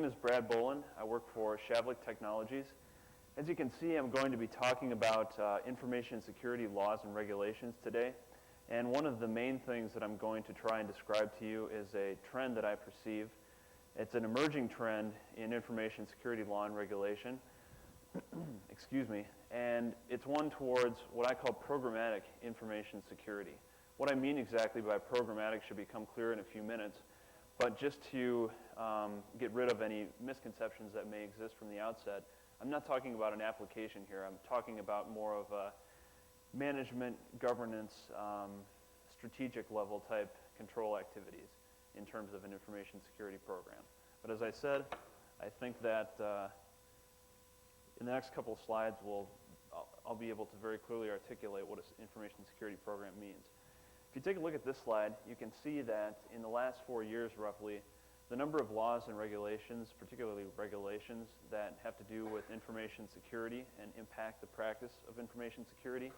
name is Brad Bolin. I work for CISWG Technologies. As you can see, I'm going to be talking about information security laws and regulations today. And one of the main things that I'm going to try and describe to you is a trend that I perceive. It's an emerging trend in information security law and regulation. Excuse me. And it's one towards what I call programmatic information security. What I mean exactly by programmatic should become clear in a few minutes. But just to get rid of any misconceptions that may exist from the outset, I'm not talking about an application here. I'm talking about more of a management, governance, strategic level type control activities in terms of an information security program. But as I said, I think that in the next couple of slides, I'll be able to very clearly articulate what an information security program means. If you take a look at this slide, you can see that in the last 4 years, roughly, the number of laws and regulations, particularly regulations that have to do with information security and impact the practice of information security,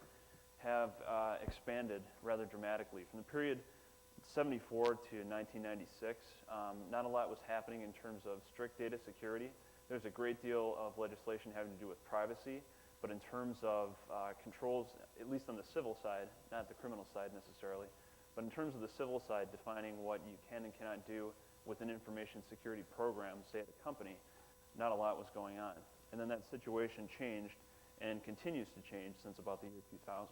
have expanded rather dramatically. From the period 1974 to 1996, not a lot was happening in terms of strict data security. There's a great deal of legislation having to do with privacy. But in terms of controls, at least on the civil side, not the criminal side necessarily, but in terms of the civil side, defining what you can and cannot do with an information security program, say at a company, not a lot was going on. And then that situation changed and continues to change since about the year 2000.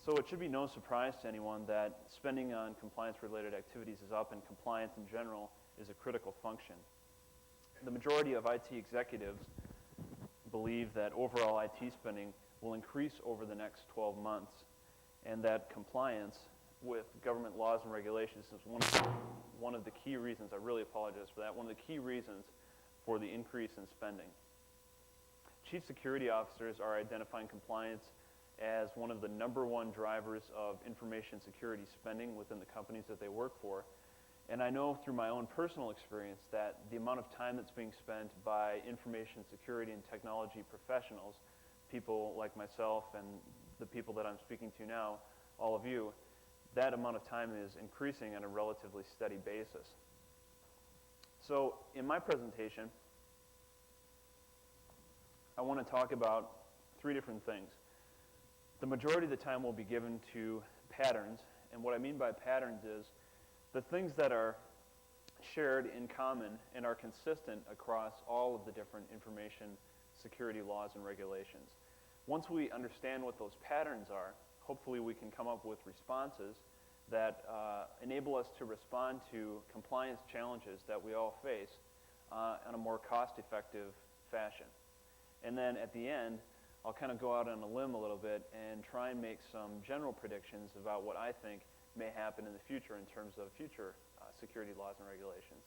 So it should be no surprise to anyone that spending on compliance-related activities is up, and compliance in general is a critical function. The majority of IT executives believe that overall IT spending will increase over the next 12 months, and that compliance with government laws and regulations is one of the key reasons. I really apologize for that. One of the key reasons for the increase in spending. Chief security officers are identifying compliance as one of the #1 drivers of information security spending within the companies that they work for. And I know through my own personal experience that the amount of time that's being spent by information security and technology professionals, people like myself and the people that I'm speaking to now, all of you, that amount of time is increasing on a relatively steady basis. So in my presentation, I want to talk about 3 different things. The majority of the time will be given to patterns, and what I mean by patterns is the things that are shared in common and are consistent across all of the different information security laws and regulations. Once we understand what those patterns are, hopefully we can come up with responses that enable us to respond to compliance challenges that we all face in a more cost-effective fashion. And then at the end, I'll kind of go out on a limb a little bit and try and make some general predictions about what I think may happen in the future in terms of future security laws and regulations.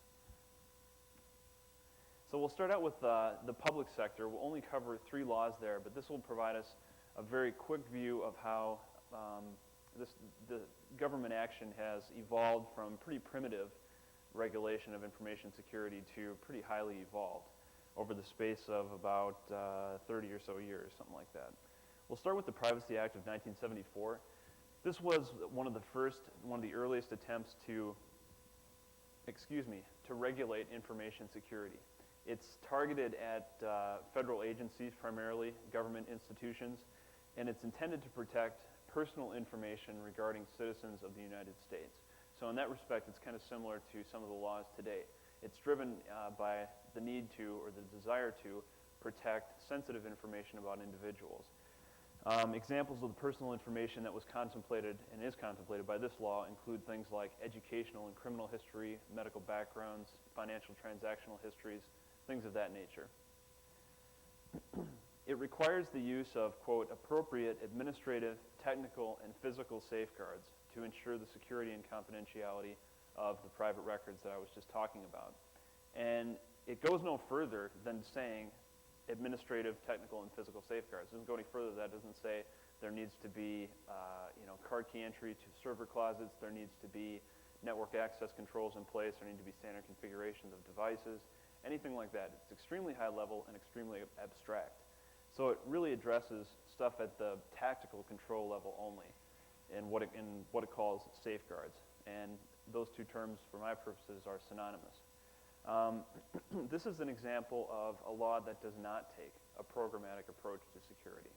So we'll start out with the public sector. We'll only cover 3 laws there, but this will provide us a very quick view of how the government action has evolved from pretty primitive regulation of information security to pretty highly evolved over the space of about 30 or so years, something like that. We'll start with the Privacy Act of 1974. This was one of the earliest attempts to regulate information security. It's targeted at federal agencies, primarily government institutions, and it's intended to protect personal information regarding citizens of the United States. So in that respect, it's kind of similar to some of the laws today. It's driven by the need to, or the desire to, protect sensitive information about individuals. Examples of the personal information that was contemplated and is contemplated by this law include things like educational and criminal history, medical backgrounds, financial transactional histories, things of that nature. It requires the use of, quote, appropriate administrative, technical, and physical safeguards to ensure the security and confidentiality of the private records that I was just talking about. And it goes no further than saying administrative, technical, and physical safeguards. It doesn't go any further. That doesn't say there needs to be card key entry to server closets. There needs to be network access controls in place. There need to be standard configurations of devices, anything like that. It's extremely high level and extremely abstract. So it really addresses stuff at the tactical control level only in what it calls safeguards. And those 2 terms, for my purposes, are synonymous. This is an example of a law that does not take a programmatic approach to security.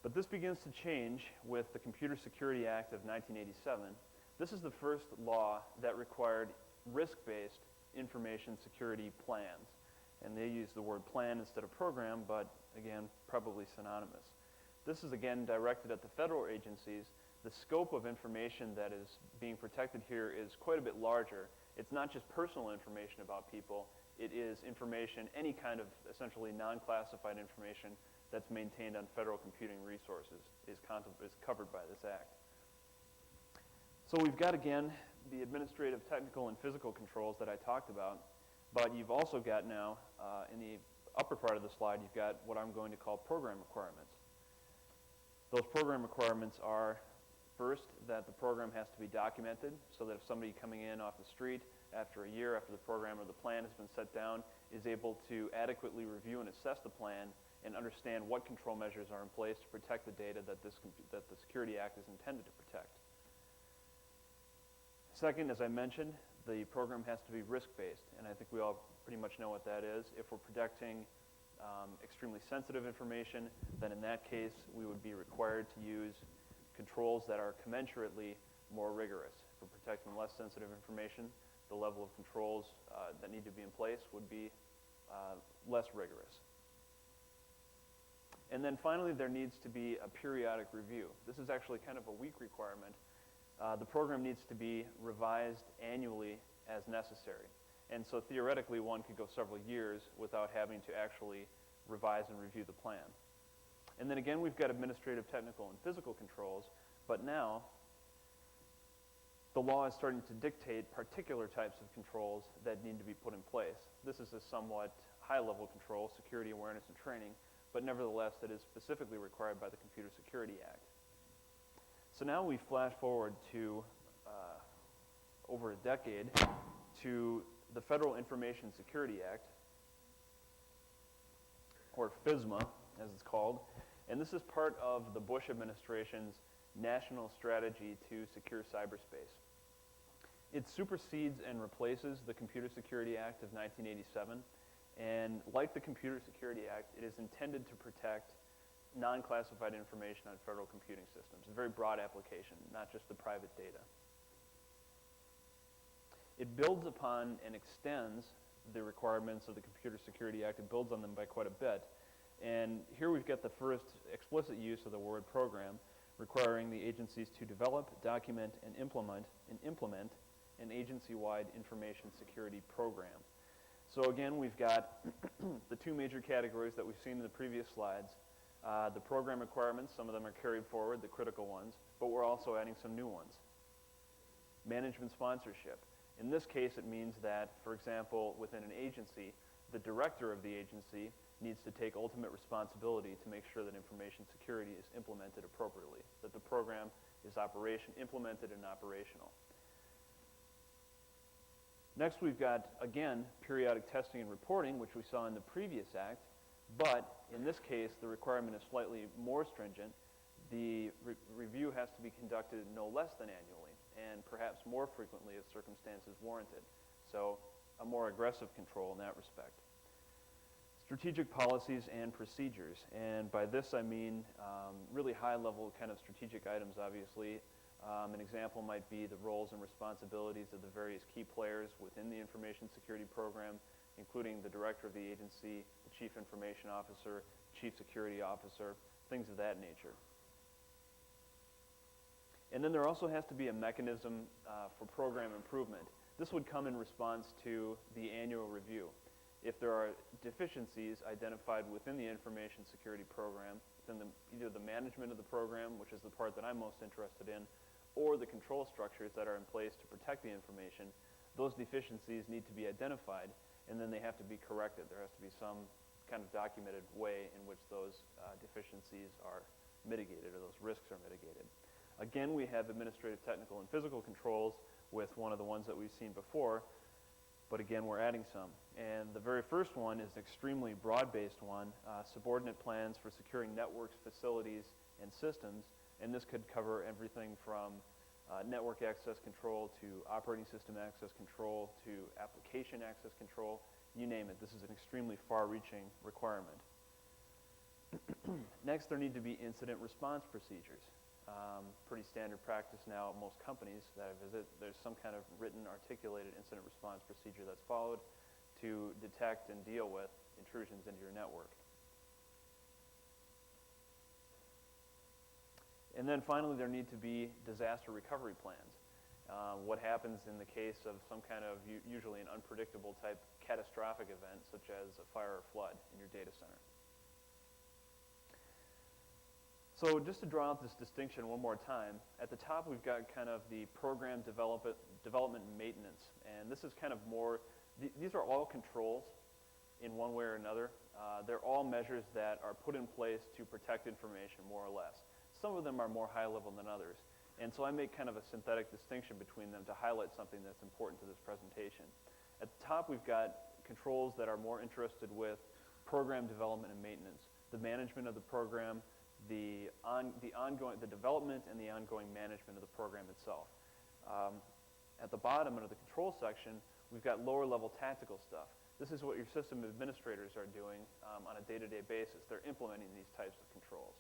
But this begins to change with the Computer Security Act of 1987. This is the first law that required risk-based information security plans. And they use the word plan instead of program, but again, probably synonymous. This is again directed at the federal agencies. The scope of information that is being protected here is quite a bit larger. It's not just personal information about people. It is information, any kind of essentially non-classified information that's maintained on federal computing resources is covered by this act. So we've got, again, the administrative, technical, and physical controls that I talked about, but you've also got now, in the upper part of the slide, you've got what I'm going to call program requirements. Those program requirements are, first, that the program has to be documented, so that if somebody coming in off the street after a year after the program or the plan has been set down is able to adequately review and assess the plan and understand what control measures are in place to protect the data that the Security Act is intended to protect. Second, as I mentioned, the program has to be risk-based, and I think we all pretty much know what that is. If we're protecting extremely sensitive information, then in that case, we would be required to use controls that are commensurately more rigorous. If we're protecting less sensitive information, the level of controls that need to be in place would be less rigorous. And then finally, there needs to be a periodic review. This is actually kind of a weak requirement. The program needs to be revised annually as necessary. And so theoretically, one could go several years without having to actually revise and review the plan. And then again, we've got administrative, technical, and physical controls, but now the law is starting to dictate particular types of controls that need to be put in place. This is a somewhat high-level control, security awareness and training, but nevertheless, that is specifically required by the Computer Security Act. So now we flash forward to over a decade to the Federal Information Security Act, or FISMA, as it's called, and this is part of the Bush administration's national strategy to secure cyberspace. It supersedes and replaces the Computer Security Act of 1987, and like the Computer Security Act, it is intended to protect non-classified information on federal computing systems. A very broad application, not just the private data. It builds upon and extends the requirements of the Computer Security Act. It builds on them by quite a bit. And here we've got the first explicit use of the word program, requiring the agencies to develop, document, and implement an agency-wide information security program. So again, we've got the two major categories that we've seen in the previous slides. The program requirements, some of them are carried forward, the critical ones, but we're also adding some new ones. Management sponsorship. In this case, it means that, for example, within an agency, the director of the agency needs to take ultimate responsibility to make sure that information security is implemented appropriately, that the program is implemented and operational. Next, we've got, again, periodic testing and reporting, which we saw in the previous act, but in this case, the requirement is slightly more stringent. The review has to be conducted no less than annually, and perhaps more frequently as circumstances warranted. So a more aggressive control in that respect. Strategic policies and procedures, and by this I mean really high-level kind of strategic items, obviously. An example might be the roles and responsibilities of the various key players within the information security program, including the director of the agency, the chief information officer, chief security officer, things of that nature. And then there also has to be a mechanism for program improvement. This would come in response to the annual review. If there are deficiencies identified within the information security program, within either the management of the program, which is the part that I'm most interested in, or the control structures that are in place to protect the information, those deficiencies need to be identified, and then they have to be corrected. There has to be some kind of documented way in which those deficiencies are mitigated, or those risks are mitigated. Again, we have administrative, technical, and physical controls with one of the ones that we've seen before, but again, we're adding some. And the very first one is an extremely broad-based one, subordinate plans for securing networks, facilities, and systems, and this could cover everything from network access control to operating system access control to application access control, you name it. This is an extremely far-reaching requirement. Next, there need to be incident response procedures. Pretty standard practice now at most companies that I visit. There's some kind of written, articulated incident response procedure that's followed to detect and deal with intrusions into your network. And then finally, there need to be disaster recovery plans. What happens in the case of some kind of usually an unpredictable type catastrophic event, such as a fire or flood in your data center. So just to draw out this distinction one more time, at the top we've got kind of the program development and maintenance. And this is kind of more, these are all controls in one way or another. They're all measures that are put in place to protect information, more or less. Some of them are more high level than others. And so I make kind of a synthetic distinction between them to highlight something that's important to this presentation. At the top we've got controls that are more interested with program development and maintenance, the management of the program, the development and the ongoing management of the program itself. At the bottom, under the control section, we've got lower level tactical stuff. This is what your system administrators are doing on a day-to-day basis. They're implementing these types of controls.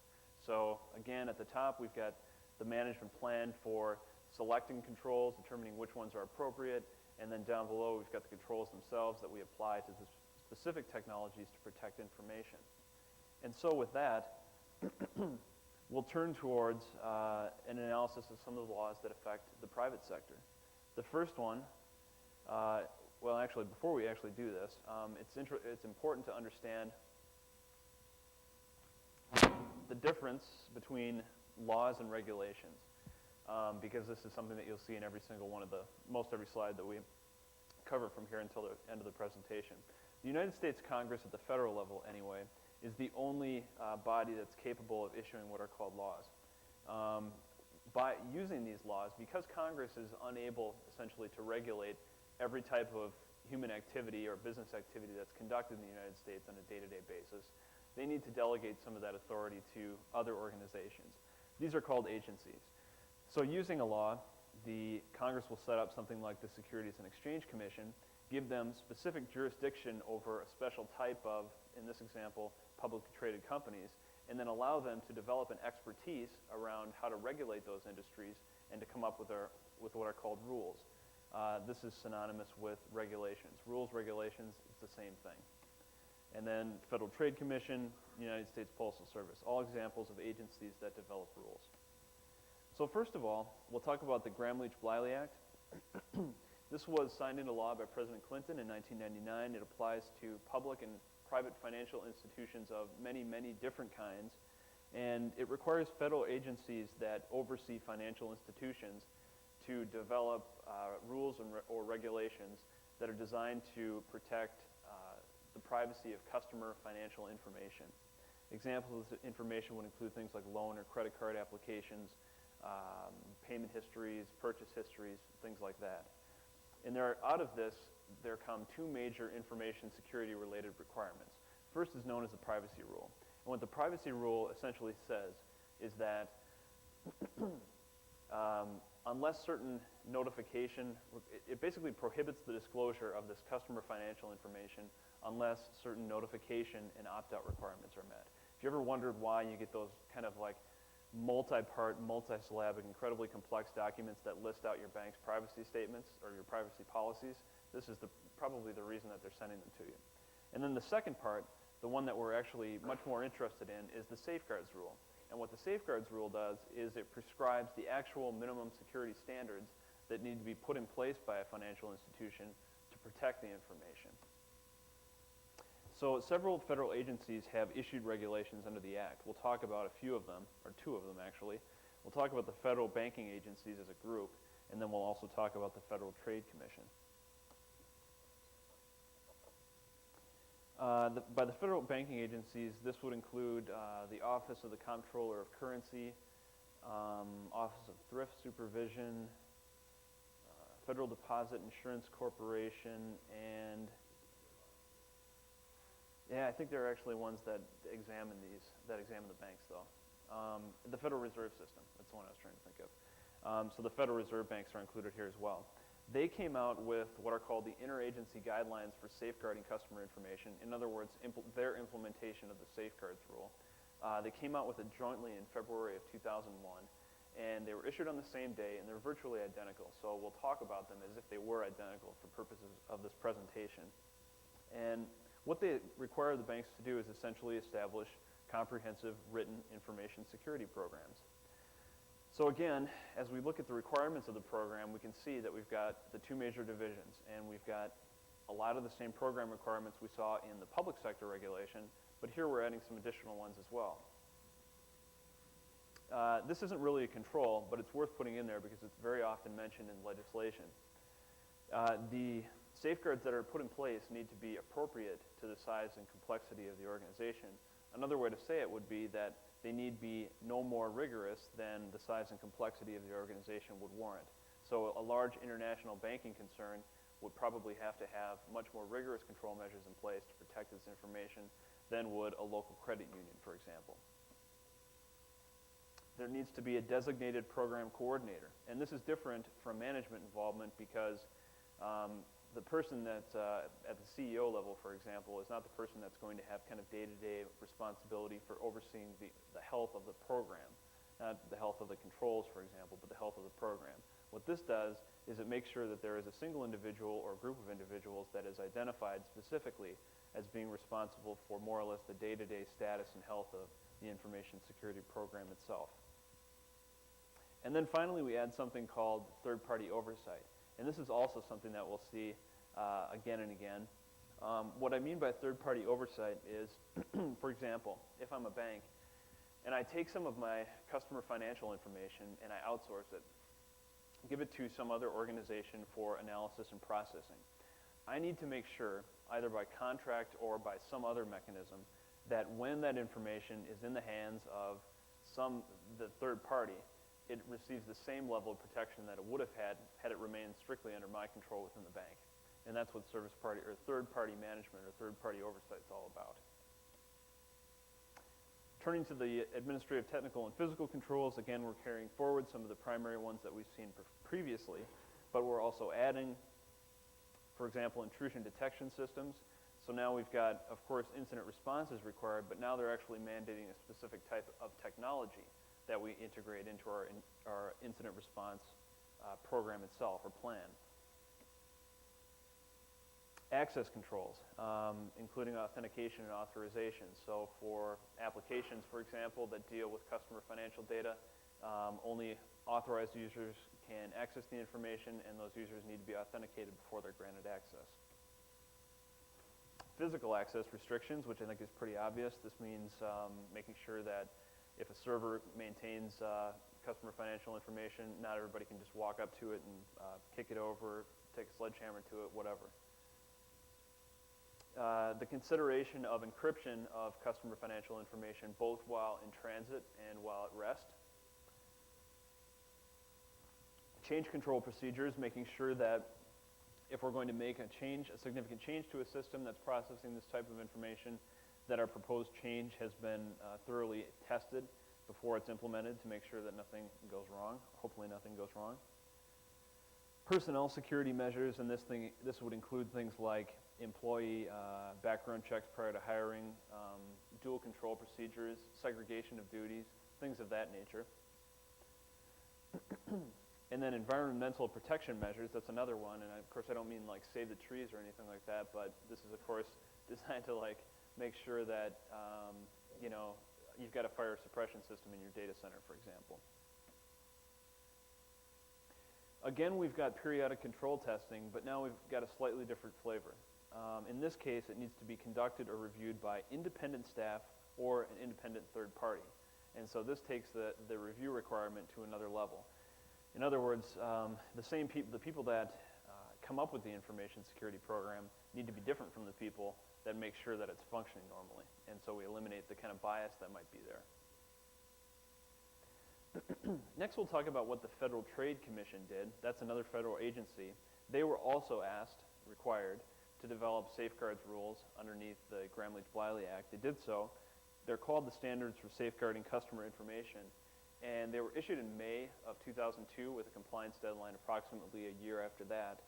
So again, at the top, we've got the management plan for selecting controls, determining which ones are appropriate, and then down below, we've got the controls themselves that we apply to the specific technologies to protect information. And so with that, we'll turn towards an analysis of some of the laws that affect the private sector. The first one, well, actually, before we actually do this, it's important to understand the difference between laws and regulations, because this is something that you'll see in every single one of most every slide that we cover from here until the end of the presentation. The United States Congress, at the federal level anyway, is the only body that's capable of issuing what are called laws. By using these laws, because Congress is unable essentially to regulate every type of human activity or business activity that's conducted in the United States on a day-to-day basis, they need to delegate some of that authority to other organizations. These are called agencies. So using a law, the Congress will set up something like the Securities and Exchange Commission, give them specific jurisdiction over a special type of, in this example, publicly traded companies, and then allow them to develop an expertise around how to regulate those industries and to come up with what are called rules. This is synonymous with regulations. Rules, regulations, it's the same thing. And then Federal Trade Commission, United States Postal Service, all examples of agencies that develop rules. So first of all, we'll talk about the Gramm-Leach-Bliley Act. This was signed into law by President Clinton in 1999. It applies to public and private financial institutions of many, many different kinds. And it requires federal agencies that oversee financial institutions to develop rules or regulations that are designed to protect the privacy of customer financial information. Examples of this information would include things like loan or credit card applications, payment histories, purchase histories, things like that. And out of this, there come two major information security related requirements. First is known as the privacy rule. And what the privacy rule essentially says is that unless certain notification, it basically prohibits the disclosure of this customer financial information unless certain notification and opt-out requirements are met. If you ever wondered why you get those kind of like multi-part, multi-syllabic, incredibly complex documents that list out your bank's privacy statements or your privacy policies, this is probably the reason that they're sending them to you. And then the second part, the one that we're actually much more interested in, is the safeguards rule. And what the safeguards rule does is it prescribes the actual minimum security standards that need to be put in place by a financial institution to protect the information. So several federal agencies have issued regulations under the Act. We'll talk about a few of them, or two of them actually. We'll talk about the federal banking agencies as a group, and then we'll also talk about the Federal Trade Commission. By the federal banking agencies, this would include the Office of the Comptroller of Currency, Office of Thrift Supervision, Federal Deposit Insurance Corporation, and yeah, I think there are actually ones that examine the banks though. The Federal Reserve System, that's the one I was trying to think of. So the Federal Reserve banks are included here as well. They came out with what are called the Interagency Guidelines for Safeguarding Customer Information. In other words, their implementation of the Safeguards Rule. They came out with it jointly in February of 2001, and they were issued on the same day, and they're virtually identical. So we'll talk about them as if they were identical for purposes of this presentation. And what they require the banks to do is essentially establish comprehensive written information security programs. So again, as we look at the requirements of the program, we can see that we've got the two major divisions, and we've got a lot of the same program requirements we saw in the public sector regulation, but here we're adding some additional ones as well. This isn't really a control, but it's worth putting in there because it's very often mentioned in legislation. The safeguards that are put in place need to be appropriate to the size and complexity of the organization. Another way to say it would be that they need to be no more rigorous than the size and complexity of the organization would warrant. So a large international banking concern would probably have to have much more rigorous control measures in place to protect its information than would a local credit union, for example. There needs to be a designated program coordinator. And this is different from management involvement because the person that's at the CEO level, for example, is not the person that's going to have kind of day-to-day responsibility for overseeing the health of the program. Not the health of the controls, for example, but the health of the program. What this does is it makes sure that there is a single individual or group of individuals that is identified specifically as being responsible for more or less the day-to-day status and health of the information security program itself. And then finally, we add something called third-party oversight. And this is also something that we'll see again and again. What I mean by third-party oversight is, for example, if I'm a bank and I take some of my customer financial information and I outsource it, give it to some other organization for analysis and processing, I need to make sure, either by contract or by some other mechanism, that when that information is in the hands of the third party, it receives the same level of protection that it would have had it remained strictly under my control within the bank. And that's what service party or third-party management or third-party oversight is all about. Turning to the administrative, technical, and physical controls, again, we're carrying forward some of the primary ones that we've seen previously, but we're also adding, for example, intrusion detection systems. So now we've got, of course, incident response is required, but now they're actually mandating a specific type of technology that we integrate into our incident response program itself, or plan. Access controls, including authentication and authorization. So for applications, for example, that deal with customer financial data, only authorized users can access the information, and those users need to be authenticated before they're granted access. Physical access restrictions, which I think is pretty obvious. This means making sure that if a server maintains customer financial information, not everybody can just walk up to it and kick it over, take a sledgehammer to it, whatever. The consideration of encryption of customer financial information, both while in transit and while at rest. Change control procedures, making sure that if we're going to make a significant change to a system that's processing this type of information, that our proposed change has been thoroughly tested before it's implemented to make sure that nothing goes wrong. Hopefully nothing goes wrong. Personnel security measures, and this would include things like employee background checks prior to hiring, dual control procedures, segregation of duties, things of that nature. And then environmental protection measures, that's another one, and of course I don't mean like save the trees or anything like that, but this is of course designed to like make sure that you've got a fire suppression system in your data center, for example. Again, we've got periodic control testing, but now we've got a slightly different flavor. In this case, it needs to be conducted or reviewed by independent staff or an independent third party. And so this takes the review requirement to another level. In other words, the people that come up with the information security program need to be different from the people that make sure that it's functioning normally. And so we eliminate the kind of bias that might be there. Next, we'll talk about what the Federal Trade Commission did. That's another federal agency. They were also required, to develop safeguards rules underneath the Gramm-Leach-Bliley Act. They did so. They're called the Standards for Safeguarding Customer Information. and they were issued in May of 2002 with a compliance deadline approximately a year after that.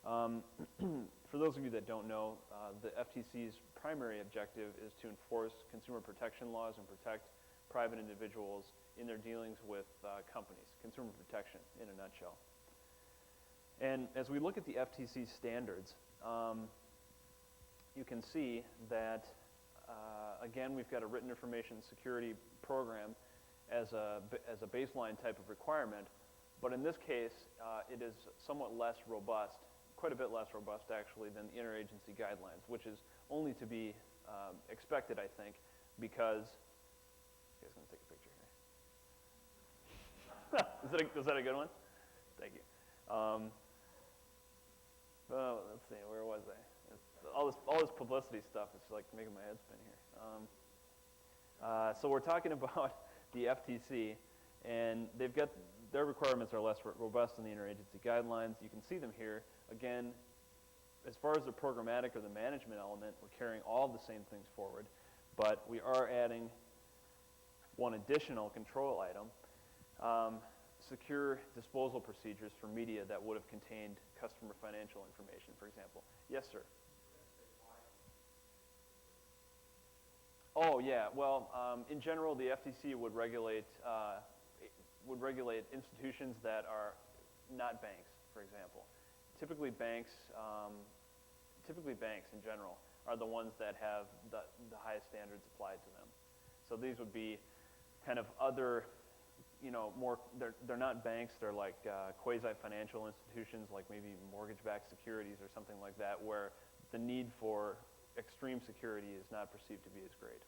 For those of you that don't know, the FTC's primary objective is to enforce consumer protection laws and protect private individuals in their dealings with companies, consumer protection in a nutshell. And as we look at the FTC standards, you can see that, again, we've got a written information security program as a baseline type of requirement, but in this case, it is somewhat less robust, quite a bit less robust actually than the interagency guidelines, which is only to be expected, I think, because, you guys gonna take a picture here? Is that a good one? Thank you. Well, let's see, where was I? All this publicity stuff is like making my head spin here. So we're talking about the FTC, and they've got, their requirements are less robust than the interagency guidelines. You can see them here. Again, as far as the programmatic or the management element, we're carrying all the same things forward, but we are adding one additional control item, secure disposal procedures for media that would have contained customer financial information, for example. Yes, sir? Oh, yeah. Well, in general, the FTC would regulate institutions that are not banks, for example. Typically, banks in general are the ones that have the highest standards applied to them. So these would be kind of other, you know, more. They're not banks. They're like quasi-financial institutions, like maybe mortgage-backed securities or something like that, where the need for extreme security is not perceived to be as great.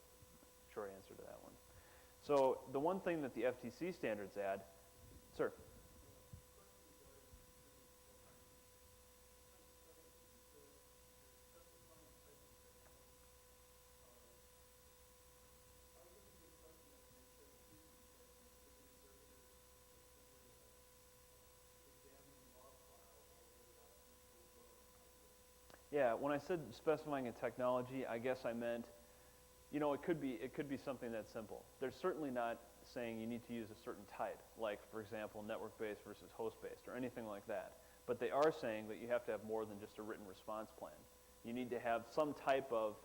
Short answer to that one. So the one thing that the FTC standards add, sir. Yeah, when I said specifying a technology, I guess I meant, you know, it could be something that's simple. They're certainly not saying you need to use a certain type, like, for example, network-based versus host-based or anything like that. But they are saying that you have to have more than just a written response plan. You need to have some type of,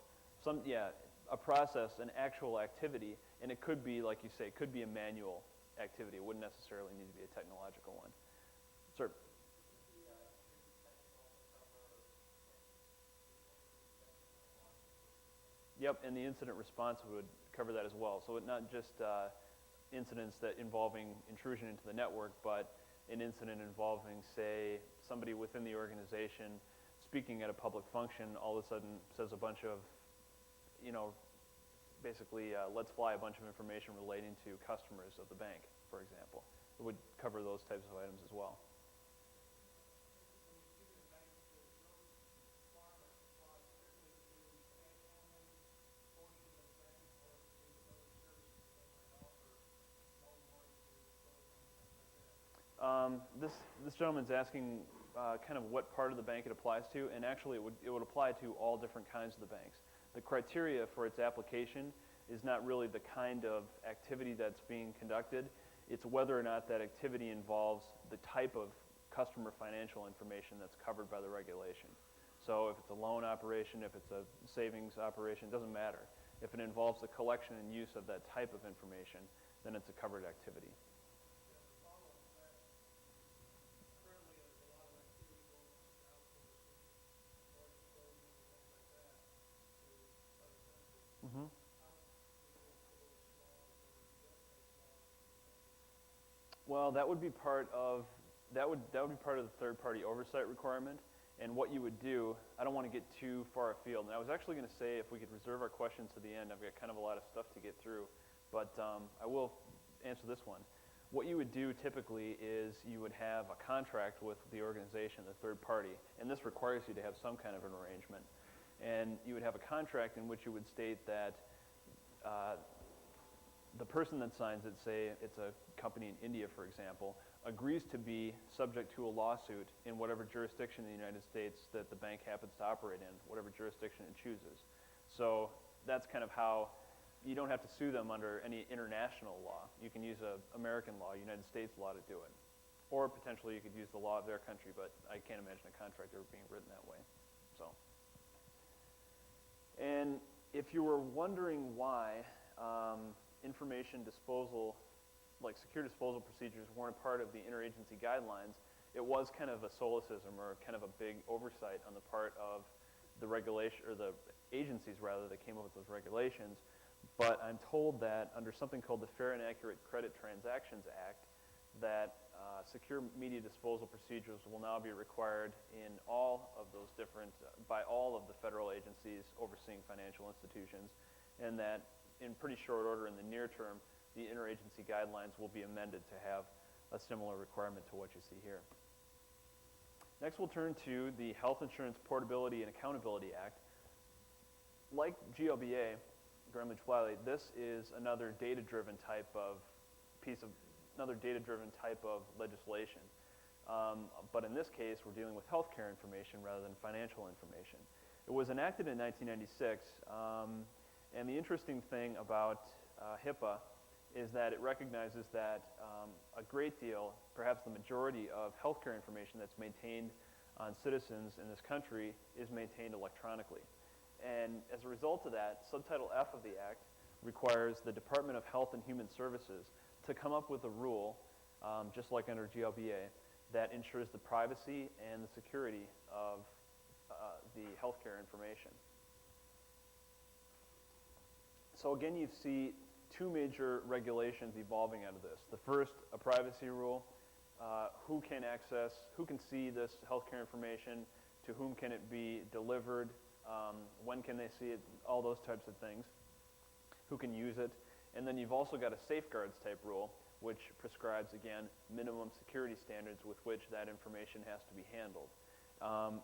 a process, an actual activity, and it could be, like you say, it could be a manual activity. It wouldn't necessarily need to be a technological one. Sir? Yep, and the incident response would cover that as well. So it not just incidents that involving intrusion into the network, but an incident involving, say, somebody within the organization speaking at a public function all of a sudden says a bunch of, you know, basically lets fly a bunch of information relating to customers of the bank, for example. It would cover those types of items as well. This gentleman's asking kind of what part of the bank it applies to, and actually it would apply to all different kinds of the banks. The criteria for its application is not really the kind of activity that's being conducted. It's whether or not that activity involves the type of customer financial information that's covered by the regulation. So if it's a loan operation, if it's a savings operation, it doesn't matter. If it involves the collection and use of that type of information, then it's a covered activity. Mm-hmm. Well, that would be part of the third-party oversight requirement. And what you would do, I don't want to get too far afield. And I was actually going to say if we could reserve our questions to the end. I've got kind of a lot of stuff to get through, but I will answer this one. What you would do typically is you would have a contract with the organization, the third party, and this requires you to have some kind of an arrangement. And you would have a contract in which you would state that the person that signs it, say it's a company in India, for example, agrees to be subject to a lawsuit in whatever jurisdiction in the United States that the bank happens to operate in, whatever jurisdiction it chooses. So that's kind of how you don't have to sue them under any international law. You can use American law, United States law to do it. Or potentially you could use the law of their country, but I can't imagine a contract ever being written that way. And if you were wondering why information disposal, like secure disposal procedures, weren't a part of the interagency guidelines, it was kind of a solecism or kind of a big oversight on the part of the regulation, or the agencies rather, that came up with those regulations. But I'm told that under something called the Fair and Accurate Credit Transactions Act, that secure media disposal procedures will now be required in all of those different, by all of the federal agencies overseeing financial institutions, and that in pretty short order in the near term, the interagency guidelines will be amended to have a similar requirement to what you see here. Next, we'll turn to the Health Insurance Portability and Accountability Act. Like GLBA, Greenwich-Bliley, this is another data-driven type of legislation. But in this case, we're dealing with healthcare information rather than financial information. It was enacted in 1996, and the interesting thing about HIPAA is that it recognizes that a great deal, perhaps the majority of healthcare information that's maintained on citizens in this country is maintained electronically. And as a result of that, Subtitle F of the Act requires the Department of Health and Human Services to come up with a rule, just like under GLBA, that ensures the privacy and the security of the healthcare information. So again, you see two major regulations evolving out of this. The first, a privacy rule. Who can see this healthcare information? To whom can it be delivered? When can they see it? All those types of things. Who can use it? And then you've also got a safeguards type rule, which prescribes, again, minimum security standards with which that information has to be handled.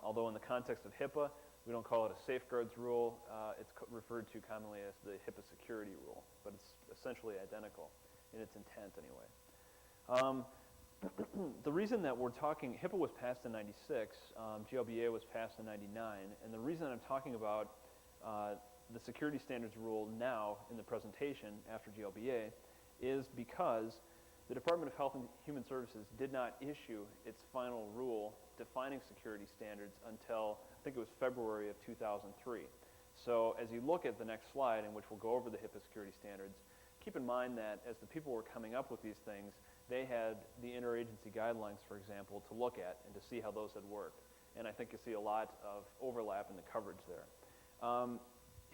Although in the context of HIPAA, we don't call it a safeguards rule. It's referred to commonly as the HIPAA security rule, but it's essentially identical in its intent anyway. The reason that we're talking, HIPAA was passed in 96, GLBA was passed in 99, and the reason I'm talking about the security standards rule now in the presentation after GLBA is because the Department of Health and Human Services did not issue its final rule defining security standards until, I think it was February of 2003. So as you look at the next slide, in which we'll go over the HIPAA security standards, keep in mind that as the people were coming up with these things, they had the interagency guidelines, for example, to look at and to see how those had worked. And I think you see a lot of overlap in the coverage there.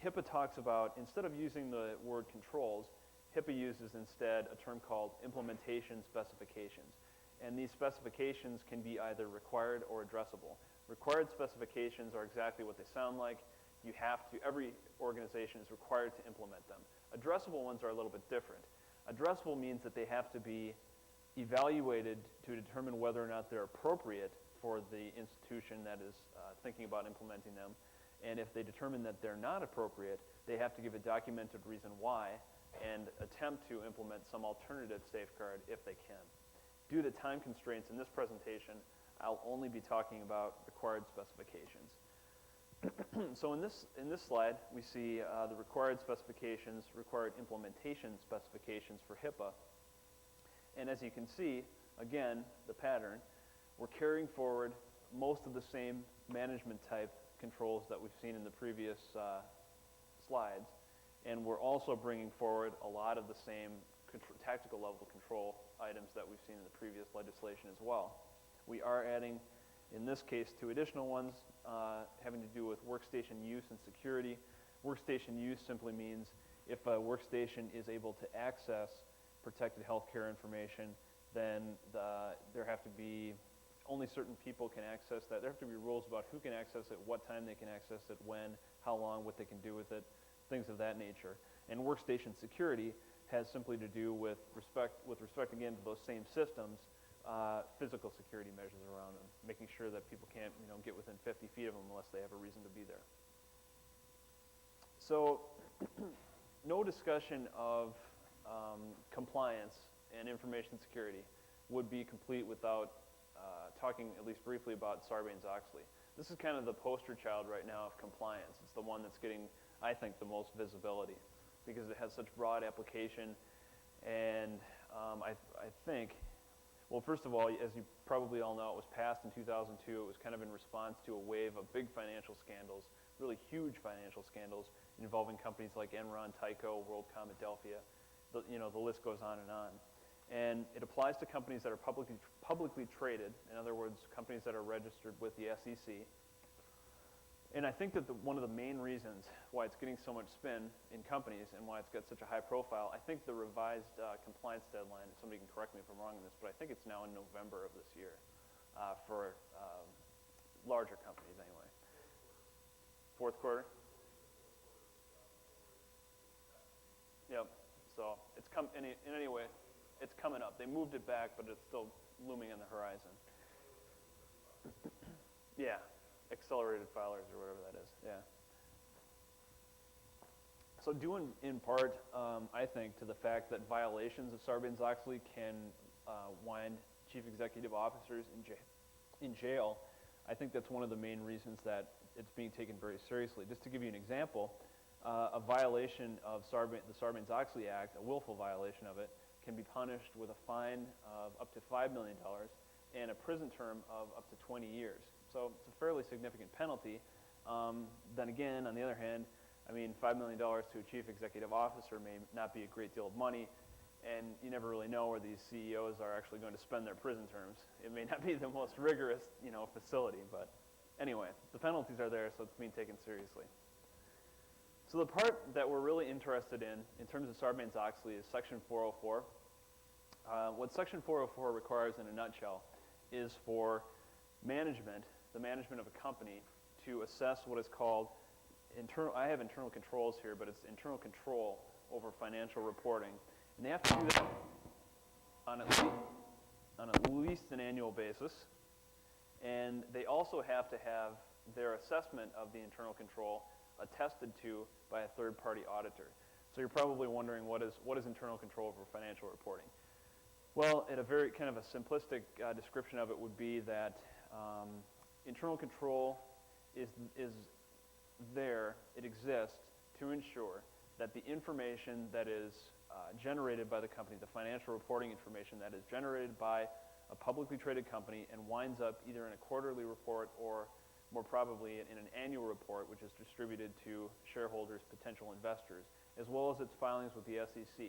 HIPAA talks about, instead of using the word controls, HIPAA uses instead a term called implementation specifications. And these specifications can be either required or addressable. Required specifications are exactly what they sound like. You have to, every organization is required to implement them. Addressable ones are a little bit different. Addressable means that they have to be evaluated to determine whether or not they're appropriate for the institution that is thinking about implementing them. And if they determine that they're not appropriate, they have to give a documented reason why and attempt to implement some alternative safeguard if they can. Due to time constraints in this presentation, I'll only be talking about required specifications. So in this slide, we see the required specifications, required implementation specifications for HIPAA. And as you can see, again, the pattern, we're carrying forward most of the same management type controls that we've seen in the previous slides. And we're also bringing forward a lot of the same tactical level control items that we've seen in the previous legislation as well. We are adding, in this case, two additional ones having to do with workstation use and security. Workstation use simply means if a workstation is able to access protected healthcare information, then there have to be, only certain people can access that. There have to be rules about who can access it, what time they can access it, when, how long, what they can do with it, things of that nature. And workstation security has simply to do with respect again to those same systems, physical security measures around them, making sure that people can't get within 50 feet of them unless they have a reason to be there. So no discussion of compliance and information security would be complete without talking at least briefly about Sarbanes-Oxley. This is kind of the poster child right now of compliance. It's the one that's getting, I think, the most visibility because it has such broad application. And I think, well, first of all, as you probably all know, it was passed in 2002. It was kind of in response to a wave of big financial scandals, really huge financial scandals involving companies like Enron, Tyco, WorldCom, Adelphia. The list goes on. And it applies to companies that are publicly traded, in other words, companies that are registered with the SEC. And I think that one of the main reasons why it's getting so much spin in companies and why it's got such a high profile, I think the revised compliance deadline, somebody can correct me if I'm wrong on this, but I think it's now in November of this year for larger companies anyway. Fourth quarter? Yep, so it's anyway, it's coming up. They moved it back, but it's still looming on the horizon. Yeah. Accelerated filers or whatever that is, yeah. So due in part, I think, to the fact that violations of Sarbanes-Oxley can wind chief executive officers in jail, I think that's one of the main reasons that it's being taken very seriously. Just to give you an example, a violation of the Sarbanes-Oxley Act, a willful violation of it, can be punished with a fine of up to $5 million and a prison term of up to 20 years. So it's a fairly significant penalty. Then again, on the other hand, I mean, $5 million to a chief executive officer may not be a great deal of money, and you never really know where these CEOs are actually going to spend their prison terms. It may not be the most rigorous, facility, but anyway, the penalties are there, so it's being taken seriously. So the part that we're really interested in terms of Sarbanes-Oxley, is Section 404. What Section 404 requires in a nutshell is for the management of a company, to assess what is called I have internal controls here, but it's internal control over financial reporting. And they have to do that on at least an annual basis. And they also have to have their assessment of the internal control attested to by a third-party auditor. So you're probably wondering, what is internal control over financial reporting? Well, at a very kind of a simplistic description of it would be that internal control is there, it exists to ensure that the information that is generated by the company, the financial reporting information that is generated by a publicly traded company and winds up either in a quarterly report or more probably in an annual report, which is distributed to shareholders, potential investors, as well as its filings with the SEC.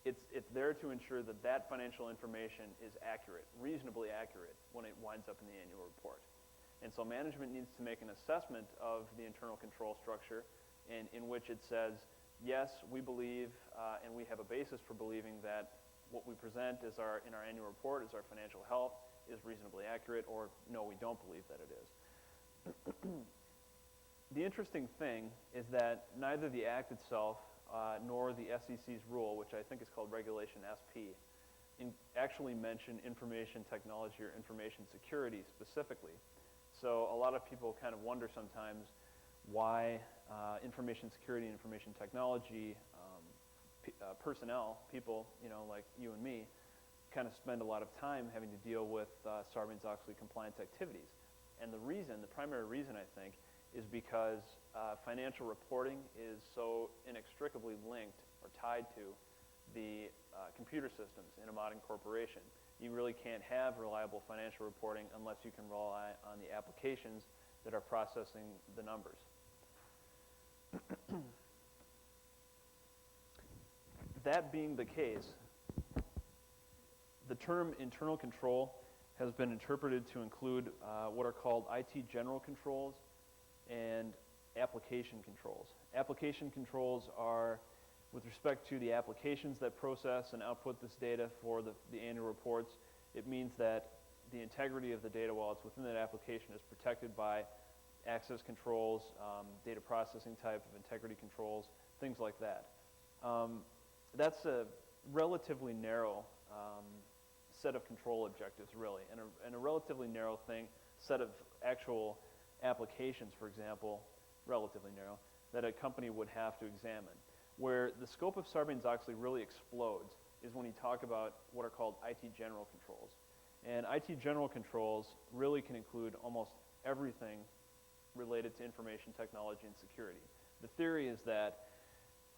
It's there to ensure that that financial information is accurate, reasonably accurate, when it winds up in the annual report. And so management needs to make an assessment of the internal control structure in which it says, yes, we believe, and we have a basis for believing that what we present in our annual report as our financial health is reasonably accurate, or no, we don't believe that it is. The interesting thing is that neither the Act itself nor the SEC's rule, which I think is called Regulation SP, actually mention information technology or information security specifically. So a lot of people kind of wonder sometimes why information security and information technology personnel, people like you and me, kind of spend a lot of time having to deal with Sarbanes-Oxley compliance activities. And the primary reason, I think, is because financial reporting is so inextricably linked or tied to the computer systems in a modern corporation. You really can't have reliable financial reporting unless you can rely on the applications that are processing the numbers. That being the case, the term internal control has been interpreted to include what are called IT general controls and application controls. Application controls are with respect to the applications that process and output this data for the annual reports. It means that the integrity of the data while it's within that application is protected by access controls, data processing type of integrity controls, things like that. That's a relatively narrow set of control objectives, really, and a relatively narrow set of actual applications, for example, relatively narrow, that a company would have to examine. Where the scope of Sarbanes-Oxley really explodes is when you talk about what are called IT general controls. And IT general controls really can include almost everything related to information technology and security. The theory is that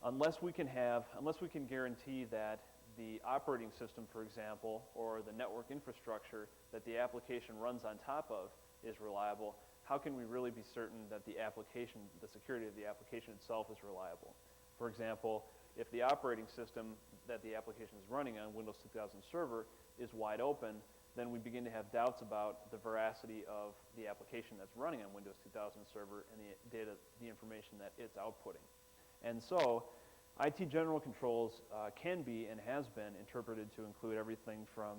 unless we can guarantee that the operating system, for example, or the network infrastructure that the application runs on top of is reliable, how can we really be certain that the security of the application itself is reliable? For example, if the operating system that the application is running on, Windows 2000 Server, is wide open, then we begin to have doubts about the veracity of the application that's running on Windows 2000 Server and the information that it's outputting. And so, IT general controls can be and has been interpreted to include everything from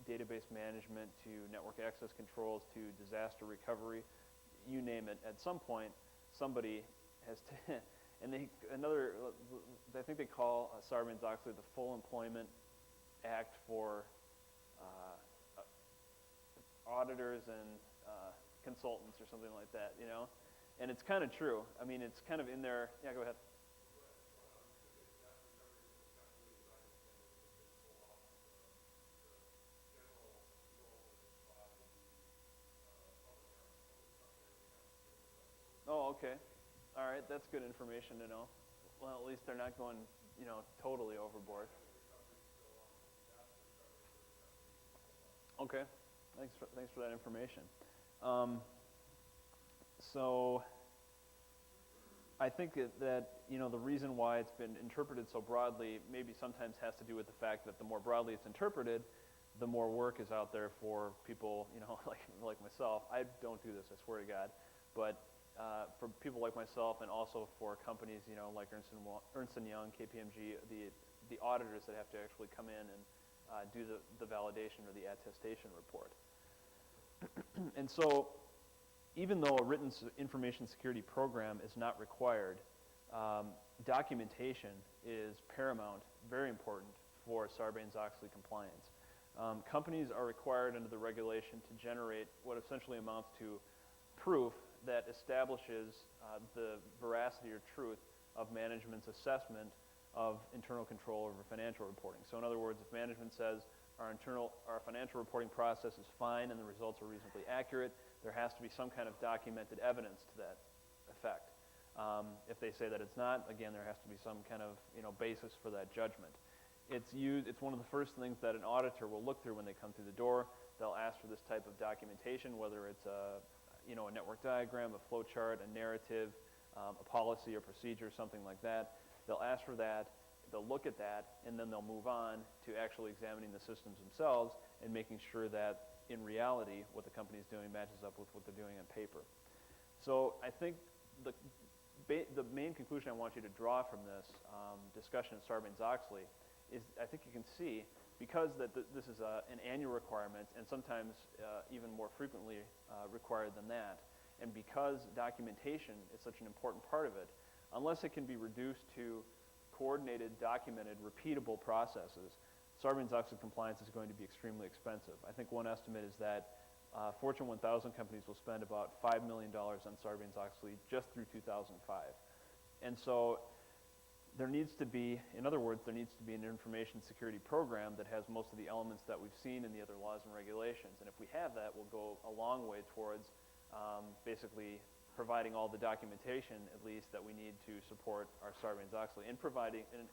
database management to network access controls to disaster recovery, you name it. At some point, somebody has to, and I think they call Sarbanes-Oxley the Full Employment Act for auditors and consultants or something like that, you know? And it's kind of true. I mean, it's kind of in there. Yeah, go ahead. Oh, okay. All right, that's good information to know. Well, at least they're not going, totally overboard. Okay, thanks for that information. So I think that the reason why it's been interpreted so broadly maybe sometimes has to do with the fact that the more broadly it's interpreted, the more work is out there for people, like myself. I don't do this, I swear to God, but for people like myself and also for companies, like Ernst & Young, KPMG, the auditors that have to actually come in and do the validation or the attestation report. And so, even though a written information security program is not required, documentation is paramount, very important for Sarbanes-Oxley compliance. Companies are required under the regulation to generate what essentially amounts to proof that establishes the veracity or truth of management's assessment of internal control over financial reporting. So in other words, if management says our financial reporting process is fine and the results are reasonably accurate, there has to be some kind of documented evidence to that effect. If they say that it's not, again, there has to be some kind of basis for that judgment. It's one of the first things that an auditor will look through when they come through the door. They'll ask for this type of documentation, whether it's a network diagram, a flow chart, a narrative, a policy or procedure, something like that. They'll ask for that, they'll look at that, and then they'll move on to actually examining the systems themselves and making sure that in reality what the company is doing matches up with what they're doing on paper. So I think the main conclusion I want you to draw from this discussion of Sarbanes-Oxley is I think you can see, because this is an annual requirement and sometimes even more frequently required than that, and because documentation is such an important part of it, unless it can be reduced to coordinated, documented, repeatable processes, Sarbanes-Oxley compliance is going to be extremely expensive. I think one estimate is that Fortune 1000 companies will spend about $5 million on Sarbanes-Oxley just through 2005. And so there needs to be, in other words, there needs to be an information security program that has most of the elements that we've seen in the other laws and regulations. And if we have that, we'll go a long way towards basically providing all the documentation, at least, that we need to support our Sarbanes-Oxley, and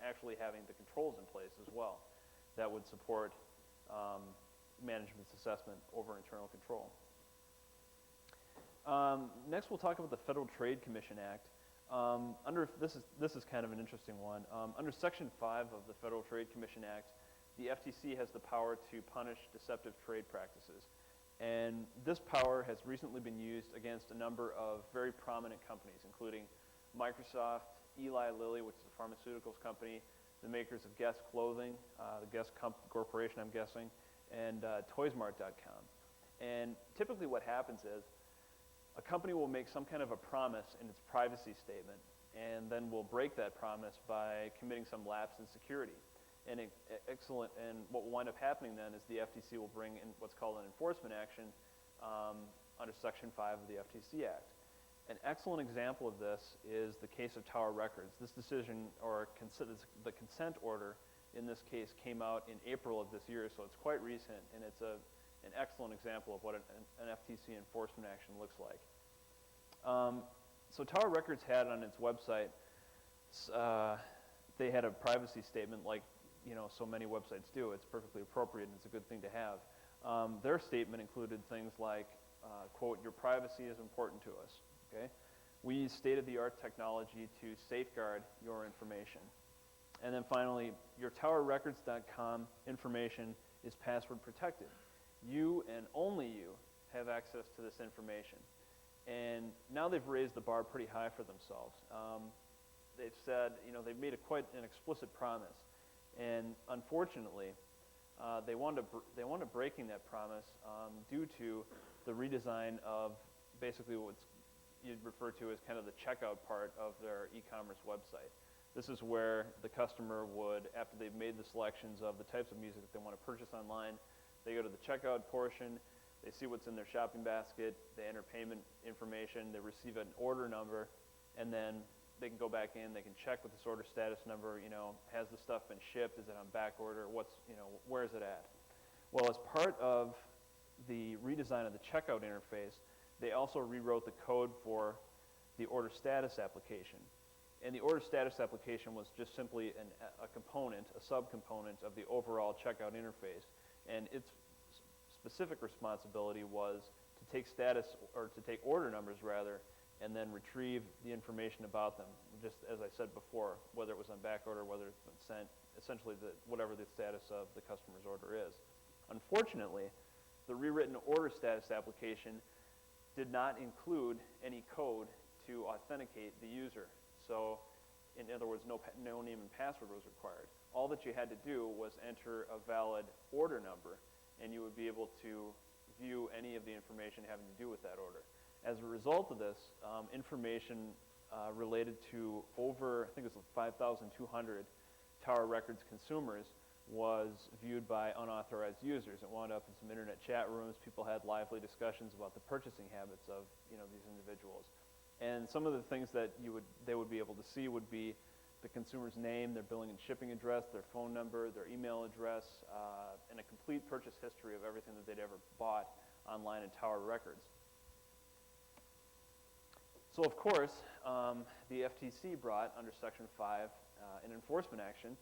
actually having the controls in place as well that would support management's assessment over internal control. Next, we'll talk about the Federal Trade Commission Act. This is kind of an interesting one. Under Section 5 of the Federal Trade Commission Act, the FTC has the power to punish deceptive trade practices. And this power has recently been used against a number of very prominent companies, including Microsoft, Eli Lilly, which is a pharmaceuticals company, the makers of Guess Clothing, the Guess Corporation, I'm guessing, and ToysMart.com. And typically what happens is a company will make some kind of a promise in its privacy statement, and then will break that promise by committing some lapse in security. And what will wind up happening then is the FTC will bring in what's called an enforcement action under Section 5 of the FTC Act. An excellent example of this is the case of Tower Records. This decision, or the consent order in this case, came out in April of this year, so it's quite recent, and it's an excellent example of what an FTC enforcement action looks like. So Tower Records had on its website they had a privacy statement like so many websites do. It's perfectly appropriate and it's a good thing to have. Their statement included things like, quote, "Your privacy is important to us." Okay? We use state-of-the-art technology to safeguard your information. And then finally, your towerrecords.com information is password protected. You and only you have access to this information. And now they've raised the bar pretty high for themselves. They've said, they've made quite an explicit promise. And unfortunately, they wound up breaking that promise due to the redesign of basically what you'd refer to as kind of the checkout part of their e-commerce website. This is where the customer would, after they've made the selections of the types of music that they want to purchase online, they go to the checkout portion, they see what's in their shopping basket, they enter payment information, they receive an order number, and then they can go back in, they can check with this order status number, has the stuff been shipped, is it on back order, where is it at? Well, as part of the redesign of the checkout interface, they also rewrote the code for the order status application. And the order status application was just simply a component, a subcomponent of the overall checkout interface. And its specific responsibility was to take order numbers rather, and then retrieve the information about them, just as I said before, whether it was on back order, whether it's been sent, essentially whatever the status of the customer's order is. Unfortunately, the rewritten order status application did not include any code to authenticate the user. So, in other words, no name and password was required. All that you had to do was enter a valid order number, and you would be able to view any of the information having to do with that order. As a result of this, information related to over, I think it was 5,200 Tower Records consumers was viewed by unauthorized users. It wound up in some internet chat rooms. People had lively discussions about the purchasing habits of these individuals. And some of the things that they would be able to see would be the consumer's name, their billing and shipping address, their phone number, their email address, and a complete purchase history of everything that they'd ever bought online in Tower Records. So of course, the FTC brought under Section 5 an enforcement action,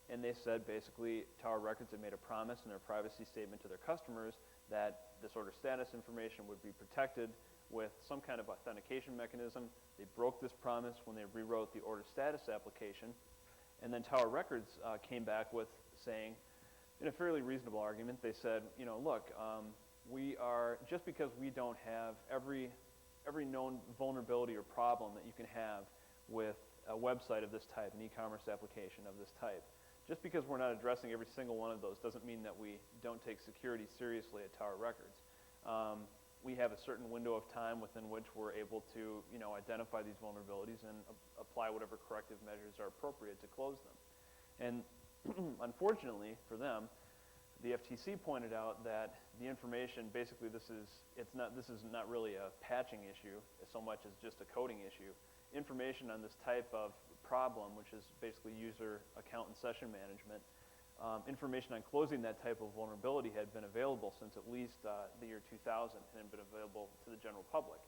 and they said basically Tower Records had made a promise in their privacy statement to their customers that this order status information would be protected with some kind of authentication mechanism. They broke this promise when they rewrote the order status application, and then Tower Records came back with saying, in a fairly reasonable argument, they said, look, just because we don't have every known vulnerability or problem that you can have with a website of this type, an e-commerce application of this type, just because we're not addressing every single one of those doesn't mean that we don't take security seriously at Tower Records. We have a certain window of time within which we're able to, identify these vulnerabilities and apply whatever corrective measures are appropriate to close them. And unfortunately for them, the FTC pointed out that the information, basically this is not really a patching issue so much as just a coding issue. Information on this type of problem, which is basically user account and session management, information on closing that type of vulnerability had been available since at least the year 2000 and had been available to the general public.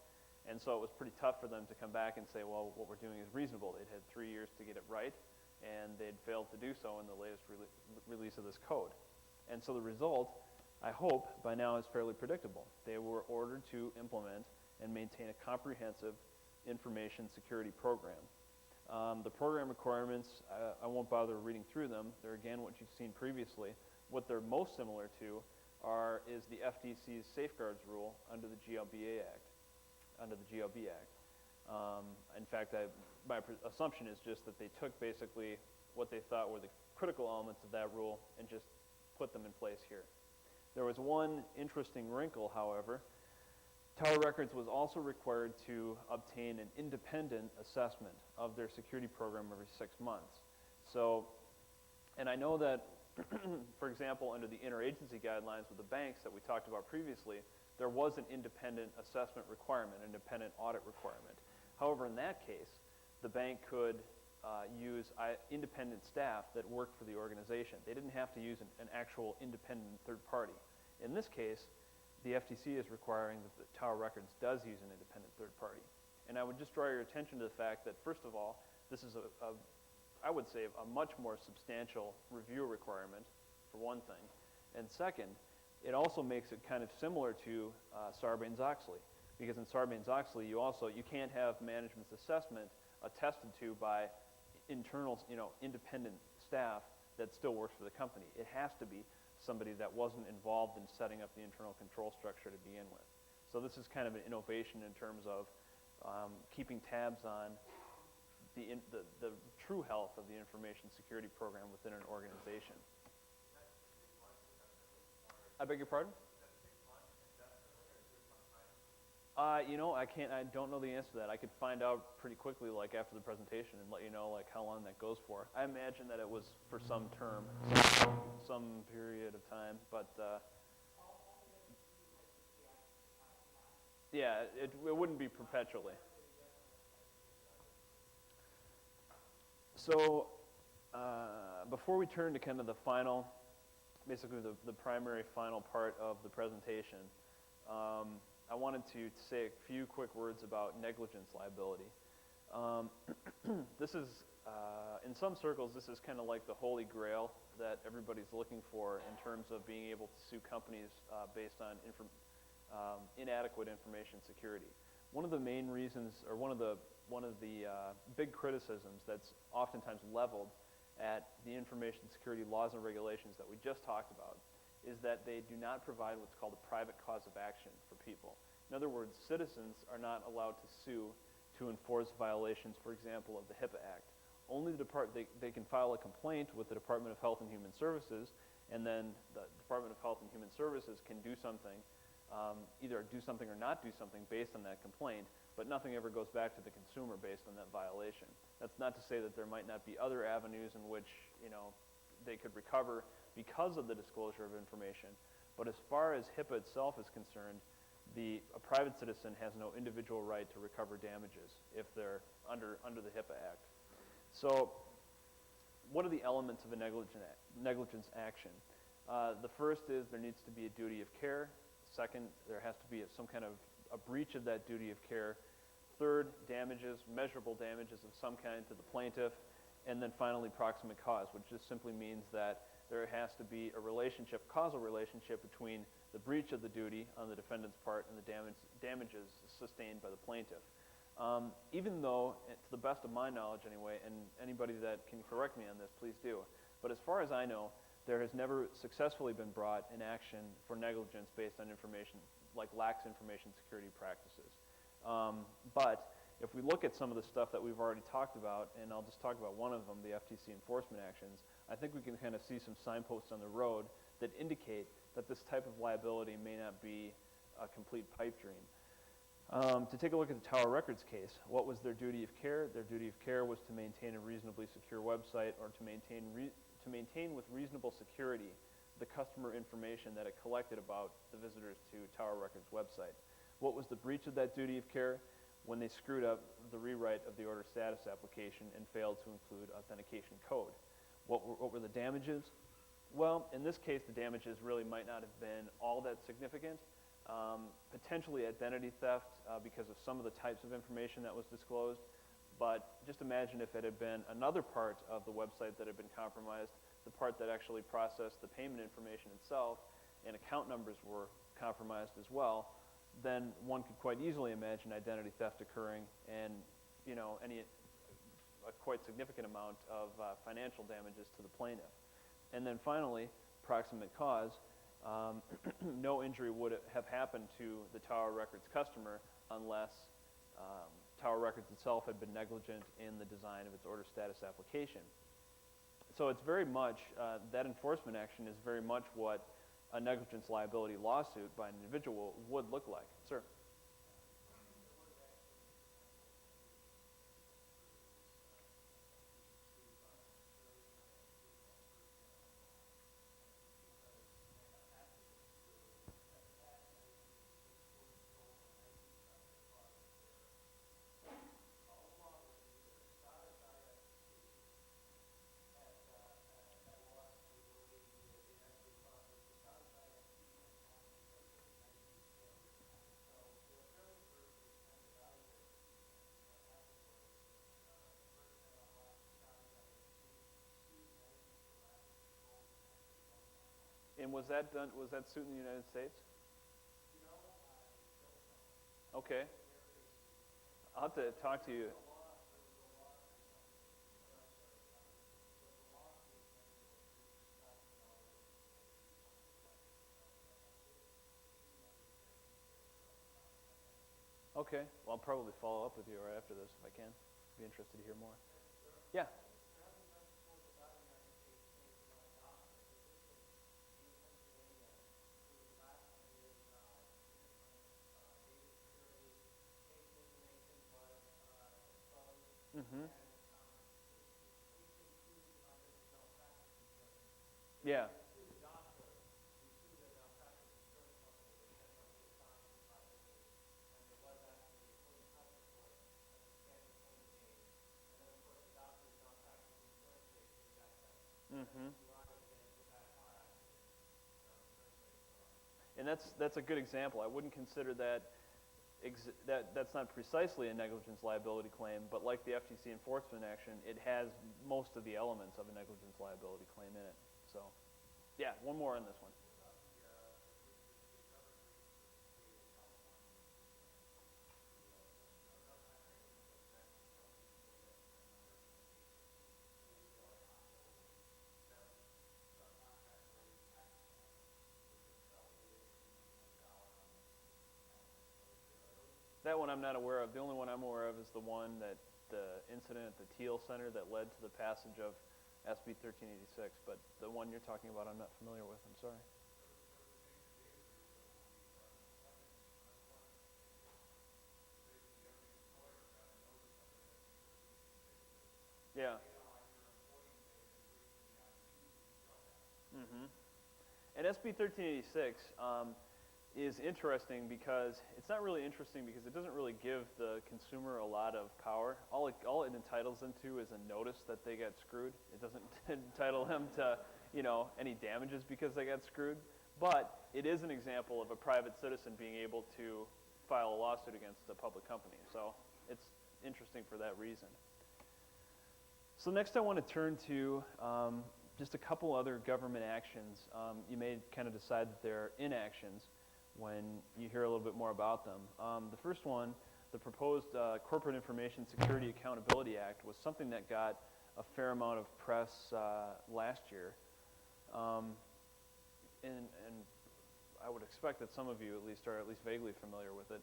And so it was pretty tough for them to come back and say, well, what we're doing is reasonable. They'd had 3 years to get it right, and they'd failed to do so in the latest release of this code. And so the result, I hope, by now is fairly predictable. They were ordered to implement and maintain a comprehensive information security program. The program requirements, I won't bother reading through them. They're again what you've seen previously. What they're most similar to is the FTC's safeguards rule under the GLBA Act. In fact, my assumption is just that they took basically what they thought were the critical elements of that rule and just put them in place here. There was one interesting wrinkle, however. Tower Records was also required to obtain an independent assessment of their security program every 6 months. So, and I know that, for example, under the interagency guidelines with the banks that we talked about previously, there was an independent assessment requirement, an independent audit requirement. However, in that case, the bank could use independent staff that worked for the organization. They didn't have to use an actual independent third party. In this case, the FTC is requiring that the Tower Records does use an independent third party. And I would just draw your attention to the fact that, first of all, this is I would say, a much more substantial review requirement, for one thing. And second, it also makes it kind of similar to Sarbanes-Oxley, because in Sarbanes-Oxley, you can't have management's assessment attested to by internal, independent staff that still works for the company. It has to be somebody that wasn't involved in setting up the internal control structure to begin with. So this is kind of an innovation in terms of keeping tabs on the true health of the information security program within an organization. I beg your pardon? I don't know the answer to that. I could find out pretty quickly, like after the presentation, and let you know, like how long that goes for. I imagine that it was for some term, some period of time, but yeah, it wouldn't be perpetually. So before we turn to kind of the final, basically the primary final part of the presentation, I wanted to say a few quick words about negligence liability. This is, in some circles, this is kind of like the holy grail that everybody's looking for in terms of being able to sue companies based on inadequate information security. One of the main reasons, or one of the big criticisms that's oftentimes leveled at the information security laws and regulations that we just talked about is that they do not provide what's called a private cause of action for people. In other words, citizens are not allowed to sue to enforce violations, for example, of the HIPAA Act. Only they can file a complaint with the Department of Health and Human Services, and then the Department of Health and Human Services can do something, either do something or not do something based on that complaint, but nothing ever goes back to the consumer based on that violation. That's not to say that there might not be other avenues in which they could recover because of the disclosure of information. But as far as HIPAA itself is concerned, a private citizen has no individual right to recover damages if they're under the HIPAA Act. So what are the elements of a negligence action? The first is there needs to be a duty of care. Second, there has to be some kind of a breach of that duty of care. Third, damages, measurable damages of some kind to the plaintiff. And then finally, proximate cause, which just simply means that there has to be a relationship, causal relationship between the breach of the duty on the defendant's part and the damages sustained by the plaintiff. Even though, to the best of my knowledge anyway, and anybody that can correct me on this, please do, but as far as I know, there has never successfully been brought an action for negligence based on information, like lax information security practices. But if we look at some of the stuff that we've already talked about, and I'll just talk about one of them, the FTC enforcement actions, I think we can kind of see some signposts on the road that indicate that this type of liability may not be a complete pipe dream. To take a look at the Tower Records case, what was their duty of care? Their duty of care was to maintain a reasonably secure website, or to maintain with reasonable security the customer information that it collected about the visitors to Tower Records' website. What was the breach of that duty of care? When they screwed up the rewrite of the order status application and failed to include authentication code. What were the damages? Well, in this case, the damages really might not have been all that significant. Potentially identity theft because of some of the types of information that was disclosed. But just imagine if it had been another part of the website that had been compromised, the part that actually processed the payment information itself, and account numbers were compromised as well, then one could quite easily imagine identity theft occurring and a quite significant amount of financial damages to the plaintiff. And then finally, proximate cause. No injury would have happened to the Tower Records customer unless Tower Records itself had been negligent in the design of its order status application. So it's very much, that enforcement action is very much what a negligence liability lawsuit by an individual would look like. Sir? And was that done? Was that suit in the United States? Okay. I'll have to talk to you. Okay. Well, I'll probably follow up with you right after this if I can. Be interested to hear more. Yeah. Mm-hmm. Yeah. Mm-hmm. And that's a good example. I wouldn't consider that that's not precisely a negligence liability claim, but like the FTC enforcement action, it has most of the elements of a negligence liability claim in it. So, yeah, one more on this one. That one I'm not aware of. The only one I'm aware of is the one that the incident at the Teal Center that led to the passage of SB 1386. But the one you're talking about, I'm not familiar with. I'm sorry. Yeah. Mm-hmm. And SB 1386 is interesting because it's not really interesting because it doesn't really give the consumer a lot of power. All it entitles them to is a notice that they got screwed. It doesn't entitle them to, any damages because they got screwed. But it is an example of a private citizen being able to file a lawsuit against a public company. So it's interesting for that reason. So next I want to turn to just a couple other government actions. You may kind of decide that they're inactions when you hear a little bit more about them. The first one, the proposed Corporate Information Security Accountability Act, was something that got a fair amount of press last year. And I would expect that some of you are at least vaguely familiar with it.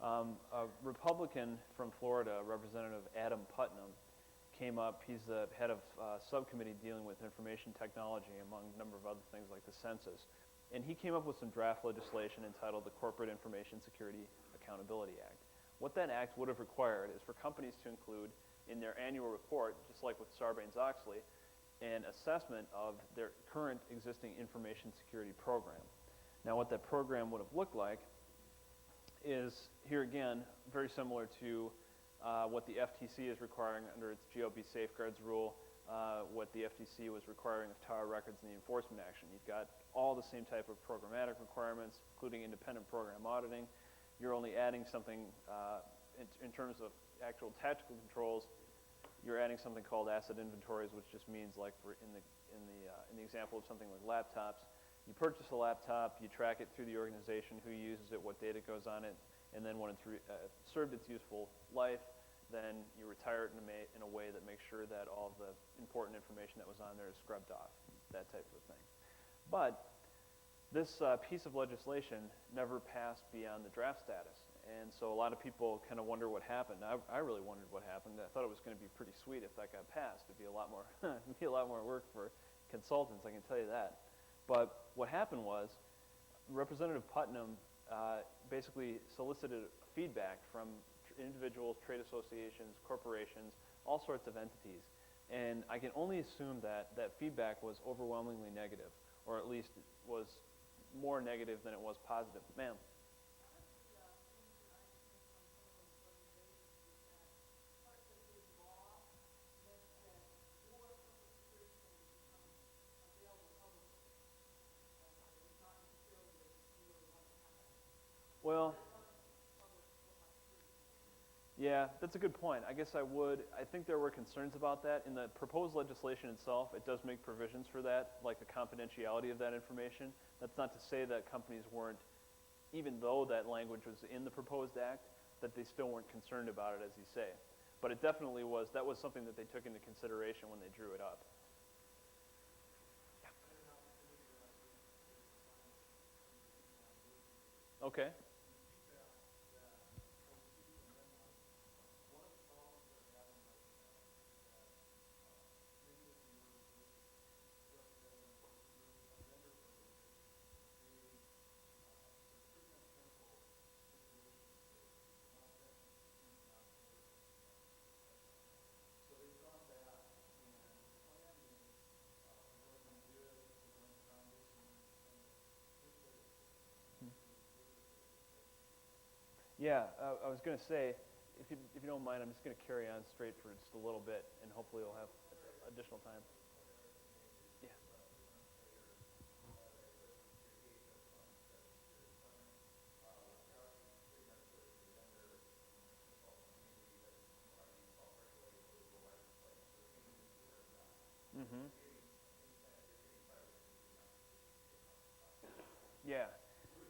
A Republican from Florida, Representative Adam Putnam, came up. He's the head of subcommittee dealing with information technology, among a number of other things like the census. And he came up with some draft legislation entitled the Corporate Information Security Accountability Act. What that act would have required is for companies to include in their annual report, just like with Sarbanes-Oxley, an assessment of their current existing information security program. Now, what that program would have looked like is, here again, very similar to what the FTC is requiring under its GLBA safeguards rule, what the FTC was requiring of tower records in the enforcement action. You've got all the same type of programmatic requirements, including independent program auditing. You're only adding something in terms of actual tactical controls. You're adding something called asset inventories, which just means, like in the example of something like laptops, you purchase a laptop, you track it through the organization, who uses it, what data goes on it, and then when it's served its useful life, then you retire it in a way that makes sure that all of the important information that was on there is scrubbed off, that type of thing. But this piece of legislation never passed beyond the draft status. And so a lot of people kind of wonder what happened. I really wondered what happened. I thought it was going to be pretty sweet if that got passed. It'd be a lot more, work for consultants, I can tell you that. But what happened was Representative Putnam basically solicited feedback from individuals, trade associations, corporations, all sorts of entities. And I can only assume that that feedback was overwhelmingly negative, or at least was more negative than it was positive. Ma'am? Well, yeah, that's a good point. I guess I think there were concerns about that. In the proposed legislation itself, it does make provisions for that, like the confidentiality of that information. That's not to say that companies weren't, even though that language was in the proposed act, that they still weren't concerned about it, as you say. But it definitely was, that was something that they took into consideration when they drew it up. Okay. Yeah, I was going to say, if you don't mind, I'm just going to carry on straight for just a little bit, and hopefully we'll have additional time. Yeah. Mm-hmm. Yeah.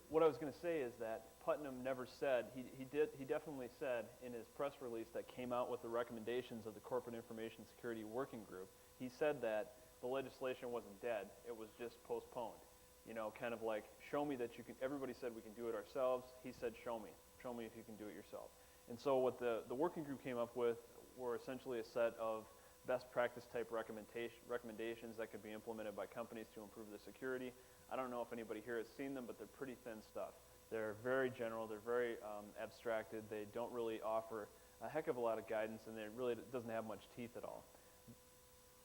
What I was going to say is that Putnam never said, he definitely said in his press release that came out with the recommendations of the Corporate Information Security Working Group, he said that the legislation wasn't dead, it was just postponed. You know, kind of like, show me that you can, everybody said we can do it ourselves, he said show me if you can do it yourself. And so what the working group came up with were essentially a set of best practice type recommendations that could be implemented by companies to improve the security. I don't know if anybody here has seen them, but they're pretty thin stuff. They're very general, they're very abstracted, they don't really offer a heck of a lot of guidance, and it really doesn't have much teeth at all.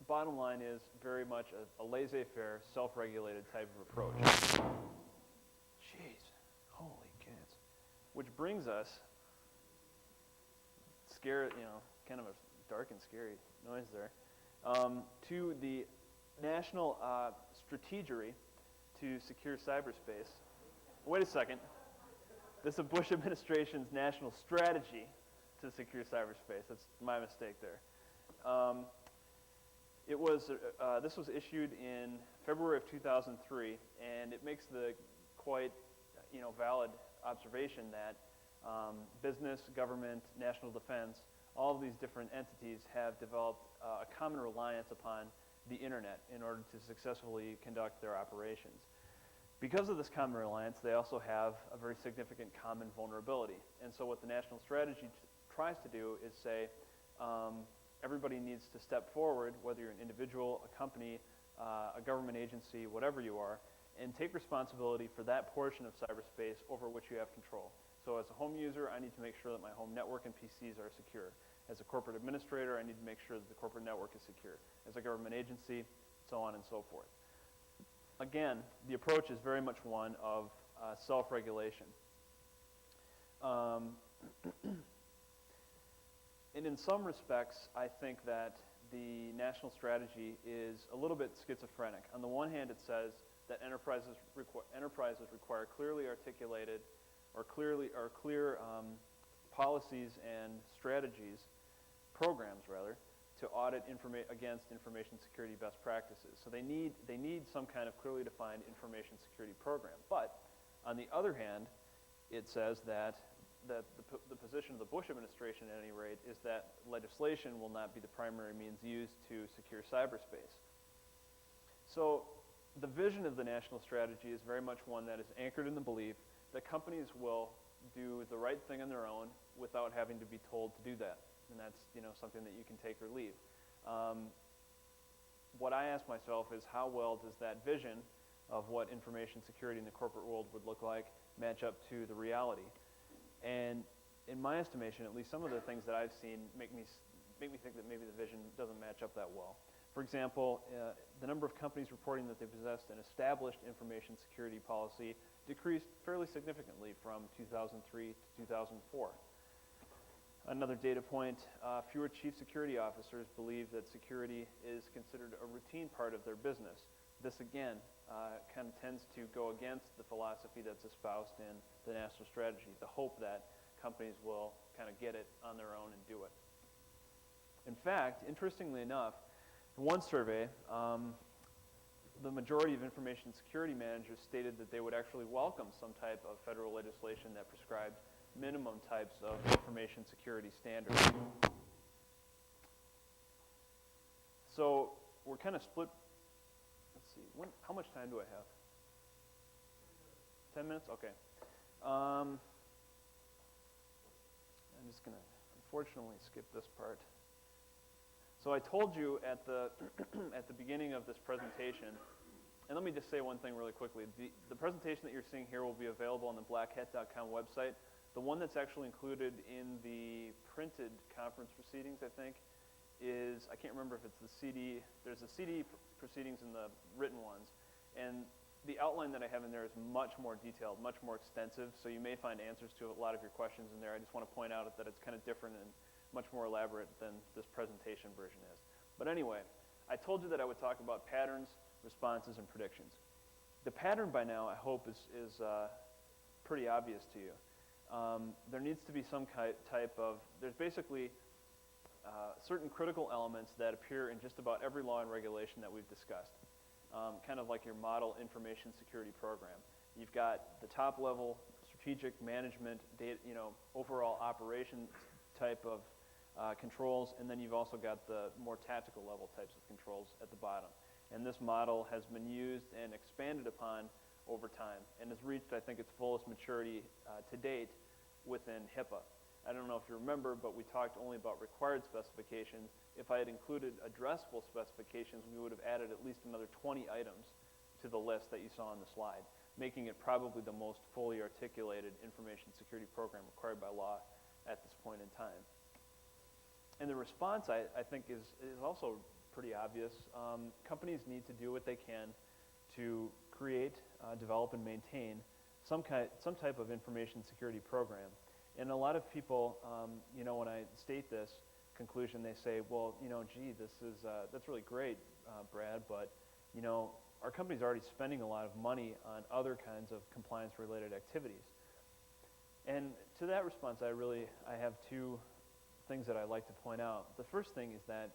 Bottom line is very much a laissez-faire, self-regulated type of approach. Jeez, holy cats. Which brings us, kind of a dark and scary noise there, to the National Strategy to Secure Cyberspace. Wait a second. This is the Bush administration's national strategy to secure cyberspace. That's my mistake there. This was issued in February of 2003, and it makes the quite valid observation that business, government, national defense, all of these different entities have developed a common reliance upon the internet in order to successfully conduct their operations. Because of this common reliance, they also have a very significant common vulnerability. And so what the national strategy tries to do is say, everybody needs to step forward, whether you're an individual, a company, a government agency, whatever you are, and take responsibility for that portion of cyberspace over which you have control. So as a home user, I need to make sure that my home network and PCs are secure. As a corporate administrator, I need to make sure that the corporate network is secure. As a government agency, so on and so forth. Again, the approach is very much one of self-regulation. And in some respects, I think that the national strategy is a little bit schizophrenic. On the one hand, it says that enterprises require clearly articulated or clear policies and strategies, programs rather, to audit against information security best practices. So they need some kind of clearly defined information security program. But on the other hand, it says that the position of the Bush administration, at any rate, is that legislation will not be the primary means used to secure cyberspace. So the vision of the national strategy is very much one that is anchored in the belief that companies will do the right thing on their own without having to be told to do that. And that's something that you can take or leave. What I ask myself is, how well does that vision of what information security in the corporate world would look like match up to the reality? And in my estimation, at least some of the things that I've seen make me think that maybe the vision doesn't match up that well. For example, the number of companies reporting that they possessed an established information security policy decreased fairly significantly from 2003 to 2004. Another data point, fewer chief security officers believe that security is considered a routine part of their business. This, again, kind of tends to go against the philosophy that's espoused in the national strategy, the hope that companies will kind of get it on their own and do it. In fact, interestingly enough, in one survey, the majority of information security managers stated that they would actually welcome some type of federal legislation that prescribed minimum types of information security standards. So we're kind of split. Let's see, how much time do I have? 10 minutes? Okay. I'm just going to unfortunately skip this part. So I told you at the at the beginning of this presentation, and let me just say one thing really quickly. The presentation that you're seeing here will be available on the blackhat.com website. The one that's actually included in the printed conference proceedings, I think, is, I can't remember if it's the CD. There's the CD proceedings and the written ones. And the outline that I have in there is much more detailed, much more extensive, so you may find answers to a lot of your questions in there. I just want to point out that it's kind of different and much more elaborate than this presentation version is. But anyway, I told you that I would talk about patterns, responses, and predictions. The pattern by now, I hope, is pretty obvious to you. There needs to be some type of, there's basically certain critical elements that appear in just about every law and regulation that we've discussed, kind of like your model information security program. You've got the top level strategic management, data, overall operations type of controls, and then you've also got the more tactical level types of controls at the bottom. And this model has been used and expanded upon over time and has reached, I think, its fullest maturity to date within HIPAA. I don't know if you remember, but we talked only about required specifications. If I had included addressable specifications, we would have added at least another 20 items to the list that you saw on the slide, making it probably the most fully articulated information security program required by law at this point in time. And the response, I think, is also pretty obvious. Companies need to do what they can to create, develop, and maintain some type of information security program. And a lot of people, when I state this conclusion, they say, well, gee, that's really great, Brad, but, our company's already spending a lot of money on other kinds of compliance-related activities. And to that response, I have two things that I like to point out. The first thing is that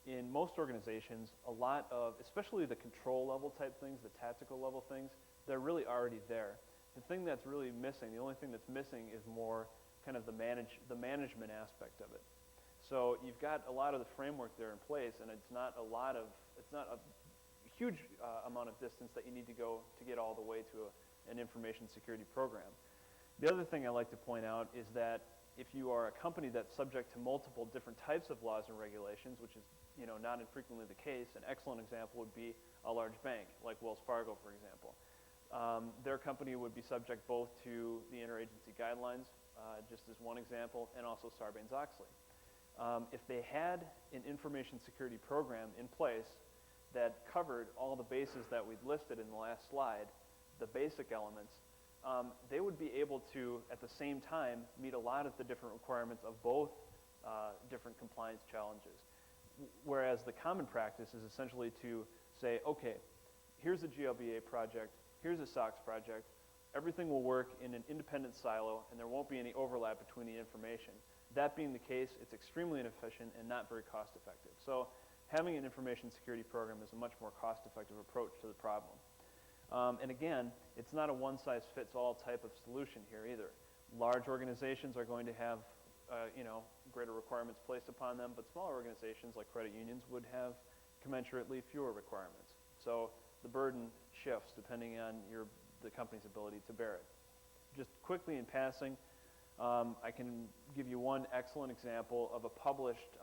in most organizations, a lot of, especially the control level type things, the tactical level things, they're really already there. The thing that's really missing, the only thing that's missing is more kind of the management aspect of it. So you've got a lot of the framework there in place, and it's not a huge amount of distance that you need to go to get all the way to an information security program. The other thing I like to point out is that if you are a company that's subject to multiple different types of laws and regulations, which is not infrequently the case, an excellent example would be a large bank like Wells Fargo, for example. Their company would be subject both to the interagency guidelines, just as one example, and also Sarbanes-Oxley. If they had an information security program in place that covered all the bases that we'd listed in the last slide, the basic elements, they would be able to, at the same time, meet a lot of the different requirements of both different compliance challenges. Whereas the common practice is essentially to say, okay, here's a GLBA project, here's a SOX project, everything will work in an independent silo, and there won't be any overlap between the information. That being the case, it's extremely inefficient and not very cost-effective. So having an information security program is a much more cost-effective approach to the problem. And again, it's not a one-size-fits-all type of solution here either. Large organizations are going to have greater requirements placed upon them, but smaller organizations like credit unions would have commensurately fewer requirements. So the burden shifts depending on the company's ability to bear it. Just quickly in passing, I can give you one excellent example of a published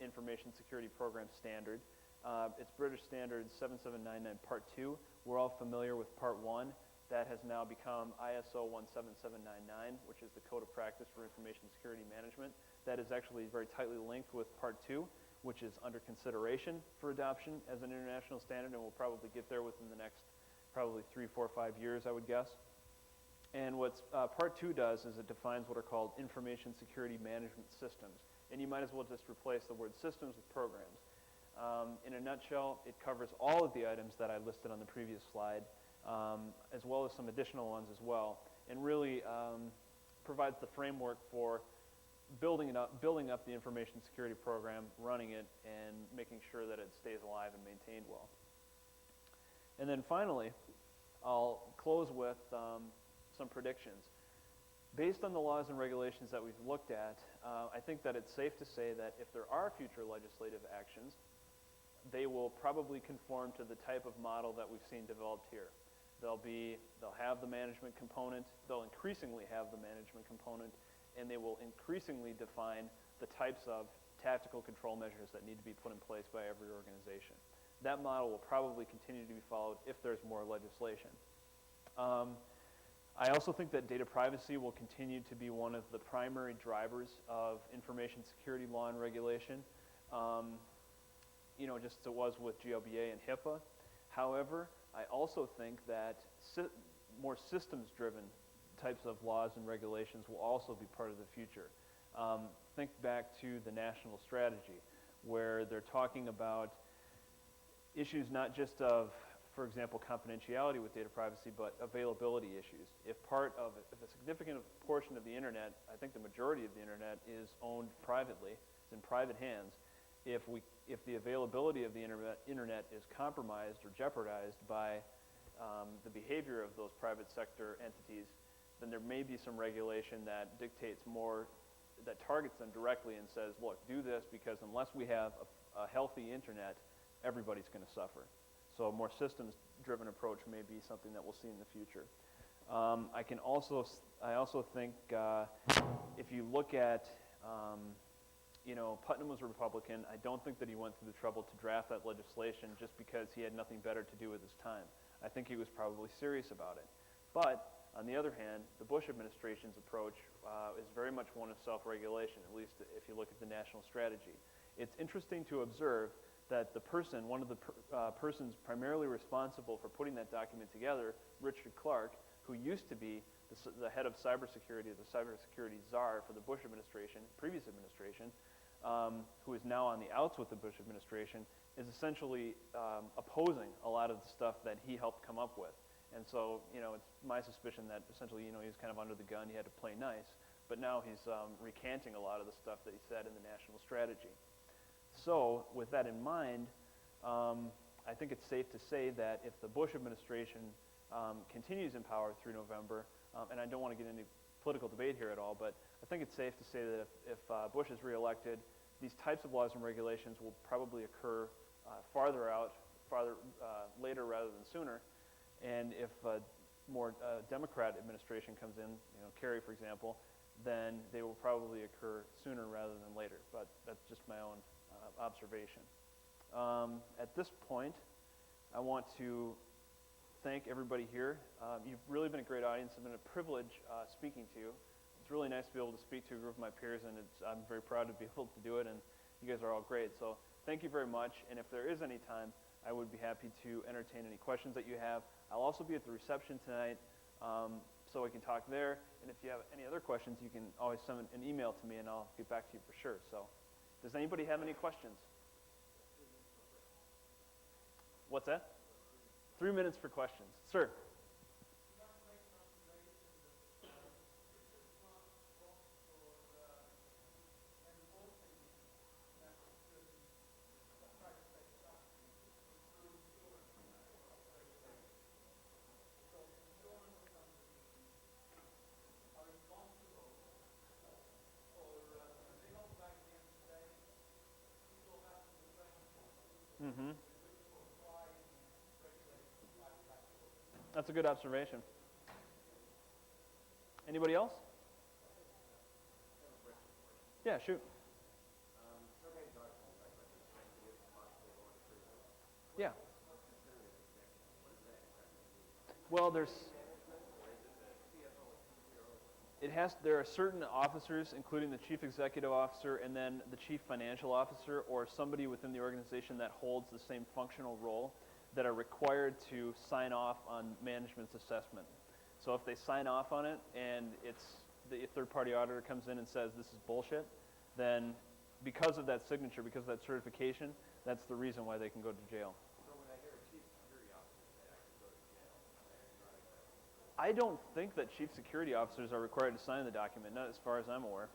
information security program standard. It's British Standard 7799 Part 2. We're all familiar with Part 1. That has now become ISO 17799, which is the Code of Practice for Information Security Management. That is actually very tightly linked with Part 2, which is under consideration for adoption as an international standard, and we'll probably get there within the next probably 3, 4, 5 years, I would guess. And what Part 2 does is it defines what are called information security management systems. And you might as well just replace the word systems with programs. In a nutshell, it covers all of the items that I listed on the previous slide, as well as some additional ones as well. And really, provides the framework for building up the information security program, running it, and making sure that it stays alive and maintained well. And then finally, I'll close with some predictions. Based on the laws and regulations that we've looked at, I think that it's safe to say that if there are future legislative actions, they will probably conform to the type of model that we've seen developed here. They'll have the management component, they'll increasingly have the management component, and they will increasingly define the types of tactical control measures that need to be put in place by every organization. That model will probably continue to be followed if there's more legislation. I also think that data privacy will continue to be one of the primary drivers of information security law and regulation, just as it was with GLBA and HIPAA. However, I also think that more systems-driven types of laws and regulations will also be part of the future. Think back to the national strategy, where they're talking about issues not just of, for example, confidentiality with data privacy, but availability issues. If a significant portion of the internet, I think the majority of the internet is owned privately, it's in private hands, if the availability of the internet is compromised or jeopardized by the behavior of those private sector entities, then there may be some regulation that dictates more, that targets them directly and says, look, do this because unless we have a healthy internet, everybody's going to suffer. So a more systems-driven approach may be something that we'll see in the future. I also think if you look at, Putnam was a Republican. I don't think that he went through the trouble to draft that legislation just because he had nothing better to do with his time. I think he was probably serious about it. But on the other hand, the Bush administration's approach is very much one of self-regulation, at least if you look at the national strategy. It's interesting to observe that one of the persons primarily responsible for putting that document together, Richard Clark, who used to be the head of cybersecurity, the cybersecurity czar for the Bush administration, previous administration, who is now on the outs with the Bush administration, is essentially opposing a lot of the stuff that he helped come up with. And so, it's my suspicion that essentially, he's kind of under the gun, he had to play nice, but now he's recanting a lot of the stuff that he said in the national strategy. So, with that in mind, I think it's safe to say that if the Bush administration continues in power through November, and I don't want to get into political debate here at all, but I think it's safe to say that if Bush is reelected, these types of laws and regulations will probably occur later rather than sooner. And if a more Democrat administration comes in, Kerry, for example, then they will probably occur sooner rather than later. But that's just my own observation. At this point, I want to thank everybody here. You've really been a great audience. It's been a privilege speaking to you. It's really nice to be able to speak to a group of my peers, and I'm very proud to be able to do it, and you guys are all great. So thank you very much, and if there is any time, I would be happy to entertain any questions that you have. I'll also be at the reception tonight, so we can talk there. And if you have any other questions, you can always send an email to me, and I'll get back to you for sure. So, does anybody have any questions? What's that? 3 minutes for questions. Sir? Mm-hmm. That's a good observation. Anybody else? Yeah, shoot. Yeah. Well, there are certain officers, including the chief executive officer and then the chief financial officer or somebody within the organization that holds the same functional role, that are required to sign off on management's assessment. So if they sign off on it and the third-party auditor comes in and says this is bullshit, then because of that signature, because of that certification, that's the reason why they can go to jail. So when I hear a chief security officer say I can go to jail, I don't think that chief security officers are required to sign the document, not as far as I'm aware.